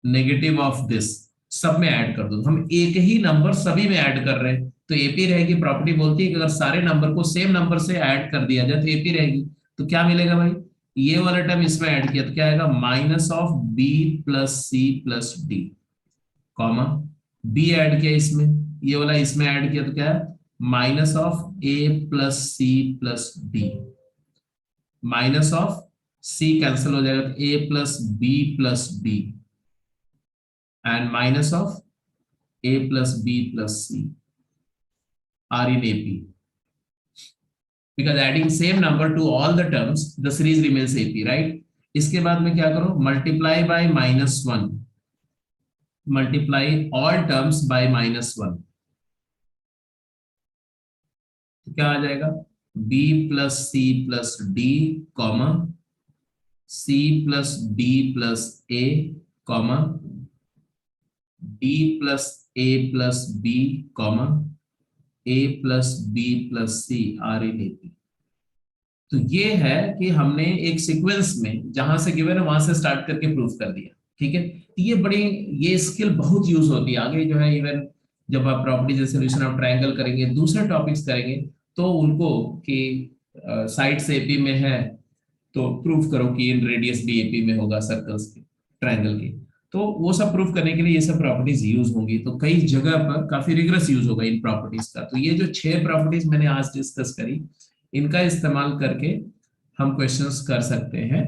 नेगेटिव ऑफ दिस, सब में ऐड कर दो। हम एक ही नंबर सभी में ऐड कर रहे हैं, तो एपी रहेगी। प्रॉपर्टी बोलती है कि अगर सारे नंबर को सेम नंबर से ऐड कर दिया जाए तो एपी रहेगी। तो क्या मिलेगा भाई? ये वाला टर्म इसमें ऐड किया तो क्या आएगा? Minus of B plus C plus D, comma B add किया इसमें, ये वाला इसमें ऐड किया तो क्या है? Minus of a plus C plus d, minus of c cancel हो जाएगा तो a plus B plus d, and minus of A plus B plus C are in AP. Because adding same number to all the terms, the series remains AP, right? इसके बाद में क्या करो? Multiply by -1, multiply all terms by -1, तो क्या आ जाएगा? b plus C plus D comma c plus D plus A comma d plus a plus b comma a plus b plus c are in AP। तो ये है कि हमने एक सीक्वेंस में जहां से गिवन है वहां से स्टार्ट करके प्रूफ कर दिया। ठीक है, तो ये बड़ी, ये स्किल बहुत यूज होती है आगे जो है, इवन जब आप प्रॉपर्टी जैसे सोल्यूशन ऑफ ट्रायंगल करेंगे, दूसरे टॉपिक्स करेंगे, तो उनको कि साइड्स एपी में है तो प्रूफ करो कि इन रेडियस भी एपी में होगा सर्कल्स के, ट्रायंगल के, तो वो सब प्रूफ करने के लिए ये सब प्रॉपर्टीज यूज होंगी। तो कई जगह पर काफी रिगरस यूज होगा इन प्रॉपर्टीज का। तो ये जो 6 प्रॉपर्टीज मैंने आज डिस्कस करी, इनका इस्तेमाल करके हम क्वेश्चंस कर सकते हैं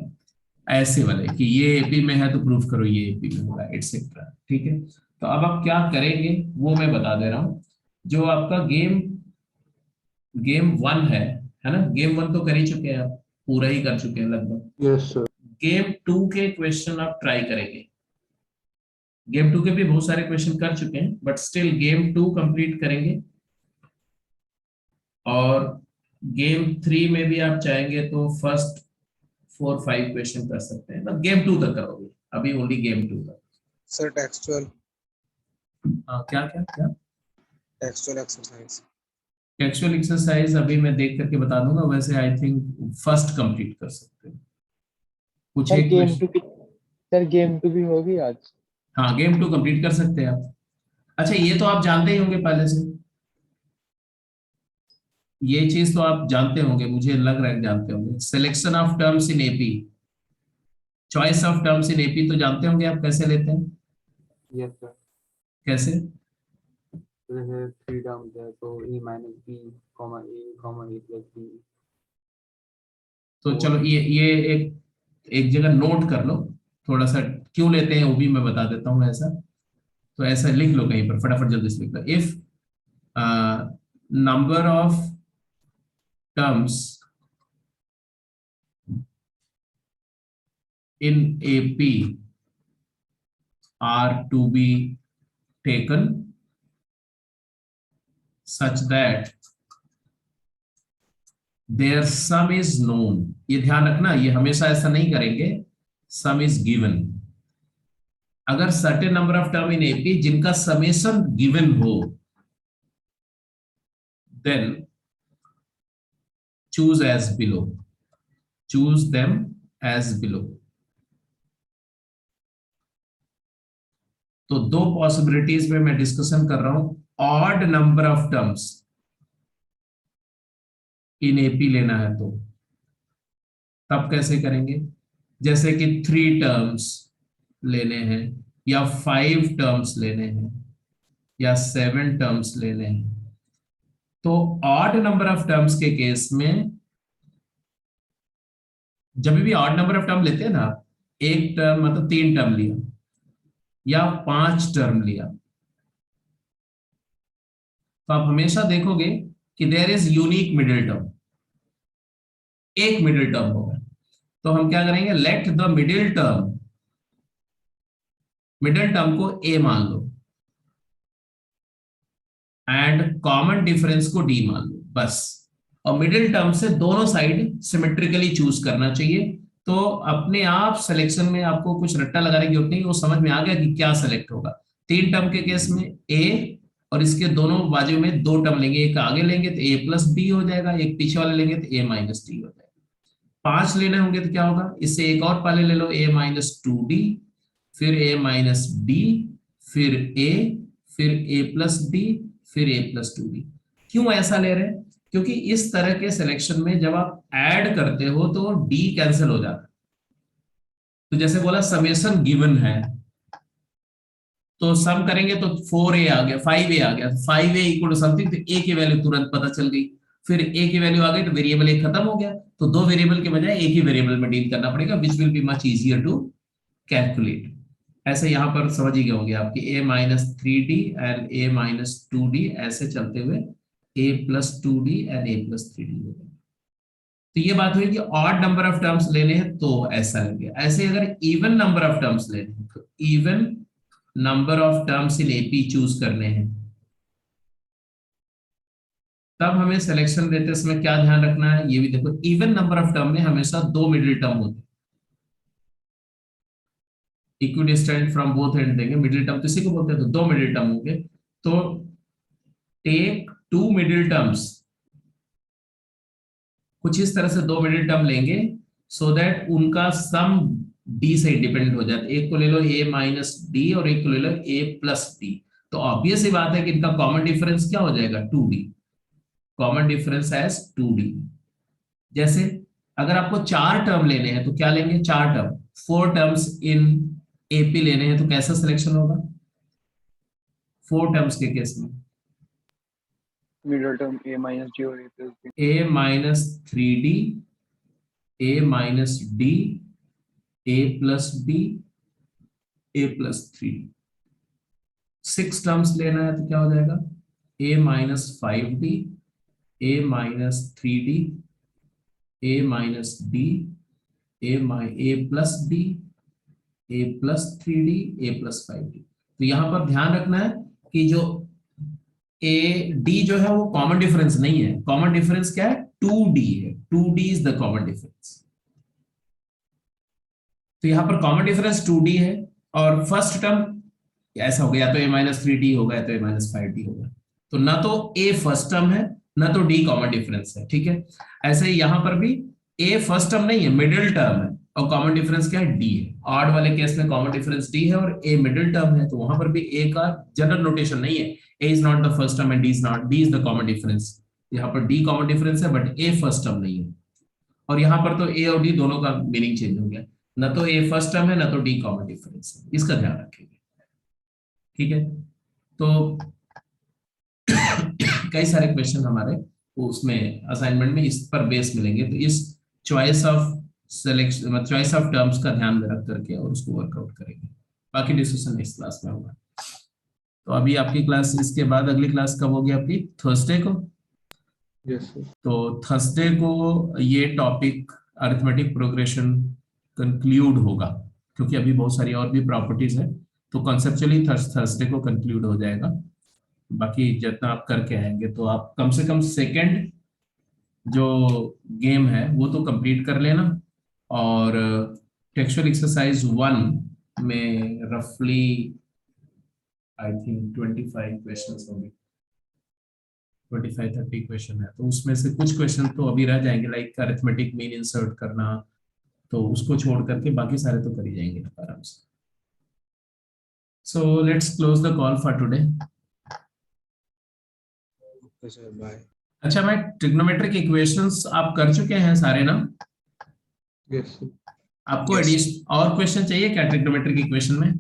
ऐसे वाले कि ये एपी में है तो प्रूफ करो ये एपी में होगा, एटसेट्रा। ठीक है, तो अब आप क्या करेंगे वो मैं बता दे रहा हूं। जो आपका गेम 1 है ना, गेम 1 तो कर ही चुके हैं आप, पूरा ही कर चुके हैं लगभग। Yes sir. गेम 2 के क्वेश्चन आप ट्राई करेंगे। गेम 2 के भी बहुत सारे क्वेश्चन कर चुके हैं, बट स्टिल गेम 2 कंप्लीट करेंगे। और गेम 3 में भी आप चाहेंगे तो फर्स्ट 4-5 क्वेश्चन कर सकते हैं, मतलब गेम 2 तक करोगे, अभी ओनली गेम 2 तक। सर टेक्सचुअल क्या क्या क्या टेक्सचुअल एक्सरसाइज, टेक्सचुअल एक्सरसाइज अभी मैं देख करके बता दूंगा। वैसे आई थिंक फर्स्ट कंप्लीट कर सकते हैं कुछ सर एक गेम क्वेश्चन। 2 की, सर गेम 2 भी होगी आज? हाँ, गेम 2 कंप्लीट कर सकते हैं आप। अच्छा, ये तो आप जानते ही होंगे पहले से, ये चीज तो आप जानते होंगे, मुझे लग रहा है जानते होंगे। Selection of terms in AP, choice of terms in AP तो जानते होंगे आप कैसे लेते हैं? Yes sir. कैसे? जैसे 3 टर्म्स है तो e माइनस बी कॉमा ए प्लस बी। तो चलो ये एक जगह नोट कर लो, थोड़ा सा क्यों लेते हैं वो भी मैं बता देता हूँ। ऐसा तो ऐसा लिख लो कहीं पर, फटाफट जल्दी से लिख लो। If number of terms in AP are to be taken such that their sum is known। ये ध्यान रखना, ये हमेशा ऐसा नहीं करेंगे, sum is given। अगर certain number of term in AP जिनका समेशन given हो, then choose as below, choose them as below। तो 2 पॉसिबिलिटीज में मैं डिस्कशन कर रहा हूं। Odd number of terms in AP लेना है तो तब कैसे करेंगे? जैसे कि 3 टर्म्स लेने हैं, या 5 टर्म्स लेने हैं, या 7 टर्म्स लेने हैं। तो ऑड नंबर ऑफ टर्म्स के केस में, जब भी ऑड नंबर ऑफ टर्म लेते हैं ना, एक टर्म मतलब 3 टर्म लिया या 5 टर्म लिया, तो आप हमेशा देखोगे कि there is unique middle term, एक मिडिल टर्म होगा। तो हम क्या करेंगे, लेट द मिडिल टर्म को ए मान लो एंड कॉमन डिफरेंस को डी मान लो, बस। और मिडिल टर्म से दोनों साइड सिमेट्रिकली चूज करना चाहिए। तो अपने आप सिलेक्शन में आपको कुछ रट्टा लगाने की जरूरत नहीं, वो समझ में आ गया कि क्या सिलेक्ट होगा। 3 टर्म के केस में ए, और इसके दोनों बाजू में 2 टर्म लेंगे, एक आगे लेंगे तो ए प्लस बी हो जाएगा, एक पीछे वाले लेंगे तो ए माइनस डी हो जाएगा। 5 लेने होंगे तो क्या होगा, इससे एक और पहले ले लो, ए माइनस 2d, फिर ए माइनस डी, फिर ए प्लस डी, फिर ए प्लस 2d। क्यों ऐसा ले रहे हैं? क्योंकि इस तरह के सिलेक्शन में जब आप ऐड करते हो तो डी कैंसिल हो जाता है। तो जैसे बोला समेशन गिवन है, तो सम करेंगे तो 4a आ गया, 5a आ गया, 5a इक्वल टू समथिंग, तो a की वैल्यू तुरंत पता चल गई। फिर a की वैल्यू आ गई तो वेरिएबल एक खत्म हो गया, तो 2 वेरिएबल के बजाय एक ही वेरिएबल में डील करना पड़ेगा, which will be much easier to calculate. ऐसे यहाँ पर समझ ही गए होंगे आपकी a minus 3d and a minus 2d ऐसे चलते हुए a plus 2d and a plus 3d हो गया। तो ये बात हुई कि ऑड नंबर ऑफ टर्म्स लेने हैं तो ऐसा लेंगे। ऐसे अगर इवन नंबर ऑफ टर्म्स लेने हैं तो even number of terms in AP choose करने हैं, तब हमें सिलेक्शन देते समय क्या ध्यान रखना है, ये भी देखो। इवन नंबर ऑफ टर्म में हमेशा 2 मिडिल टर्म होते हैं, इक्विडिस्टेंट फ्रॉम बोथ एंड देंगे, मिडिल टर्म तो इसी को बोलते हैं, तो 2 मिडिल टर्म होंगे। तो टेक 2 मिडिल टर्म्स, कुछ इस तरह से 2 मिडिल टर्म लेंगे सो दैट उनका सम डी से डिपेंडेंट हो जाता है। एक को ले लो a माइनस डी और एक को ले लो a प्लस डी, तो ऑब्वियस ही बात है कि इनका कॉमन डिफरेंस क्या हो जाएगा, 2d, common difference as 2d। जैसे अगर आपको 4 टर्म लेने हैं तो क्या लेंगे, 4 टर्म, 4 टर्म्स इन एपी लेने हैं तो कैसा सिलेक्शन होगा 4 टर्म्स के केस में, middle term a minus D और a plus D. a minus 3d, a minus d, a plus b, a plus 3d। 6 terms लेना है तो क्या हो जाएगा, a minus 5d, a minus 3d, a minus d, a plus d, a plus 3d, a plus 5d। तो यहां पर ध्यान रखना है कि जो a d जो है वो कॉमन डिफरेंस नहीं है, कॉमन डिफरेंस क्या है, 2d है, 2d is the common difference. तो यहां पर कॉमन डिफरेंस 2d है, और फर्स्ट टर्म ऐसा हो गया, या तो a माइनस 3d होगा या तो a माइनस 5d होगा। तो ना तो a फर्स्ट टर्म है ना तो d कॉमन डिफरेंस है, ठीक है। ऐसे ही यहां पर भी a फर्स्ट टर्म नहीं है, मिडिल टर्म है, और कॉमन डिफरेंस क्या है, d है। ऑड वाले केस में कॉमन डिफरेंस d है और a मिडिल टर्म है, तो वहां पर भी a का जनरल नोटेशन नहीं है, a is not the first term and d is not, d is the common difference. यहाँ पर d कॉमन डिफरेंस है बट a फर्स्ट टर्म नहीं है, और यहाँ पर तो a और d दोनों का मीनिंग चेंज हो गया, ना तो a फर्स्ट टर्म है ना तो d कॉमन डिफरेंस है, इसका ध्यान रखेंगे, ठीक है। तो कई सारे क्वेश्चन हमारे उसमें असाइनमेंट में इस पर बेस मिलेंगे, तो इस choice of selection, choice of terms का ध्यान में रख करके और उसको वर्कआउट करेंगे। बाकी डिस्कशन नेक्स्ट क्लास में होगा। तो अभी आपकी क्लास, इसके बाद अगली क्लास कब होगी आपकी, थर्सडे को। Yes sir. तो थर्सडे को ये टॉपिक अरिथमेटिक प्रोग्रेशन कंक्लूड होगा, क्योंकि अभी बहुत सारी और भी प्रॉपर्टीज है, तो कॉन्सेप्चुअली थर्सडे को कंक्लूड हो जाएगा। बाकी जितना आप करके आएंगे तो आप कम से कम सेकंड जो गेम है वो तो कंप्लीट कर लेना, और टेक्सचुअल एक्सरसाइज 1 में रफली आई थिंक 25 क्वेश्चंस होंगे, 25-30 क्वेश्चन है, तो उसमें से कुछ क्वेश्चन तो अभी रह जाएंगे, लाइक अरिथमेटिक मीन इंसर्ट करना, तो उसको छोड़ करके बाकी सारे तो कर ही जाएंगे आराम से। So let's close the call for today. Okay sir, bye. अच्छा, मैं ट्रिग्नोमेट्रिक इक्वेशंस आप कर चुके हैं सारे ना, यस सर। आपको Yes. एडिशन और क्वेश्चन चाहिए क्या ट्रिग्नोमेट्रिक इक्वेशन में?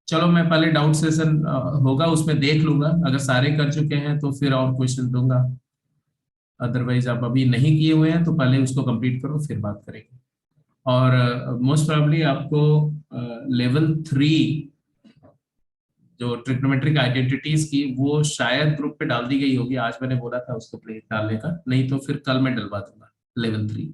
चलो मैं पहले डाउट सेशन होगा उसमें देख लूंगा, अगर सारे कर चुके हैं तो फिर और क्वेश्चन दूंगा, अदरवाइज आप अभी नहीं किए हुए हैं तो पहले उसको कंप्लीट करो फिर बात करेंगे। और मोस्ट प्रोबेबली आपको लेवल 3 जो ट्रिग्नोमेट्रिक आइडेंटिटीज की वो शायद ग्रुप पे डाल दी गई होगी, आज मैंने बोला था उसको प्ले डालने का, नहीं तो फिर कल मैं डलवा दूंगा लेवल 3।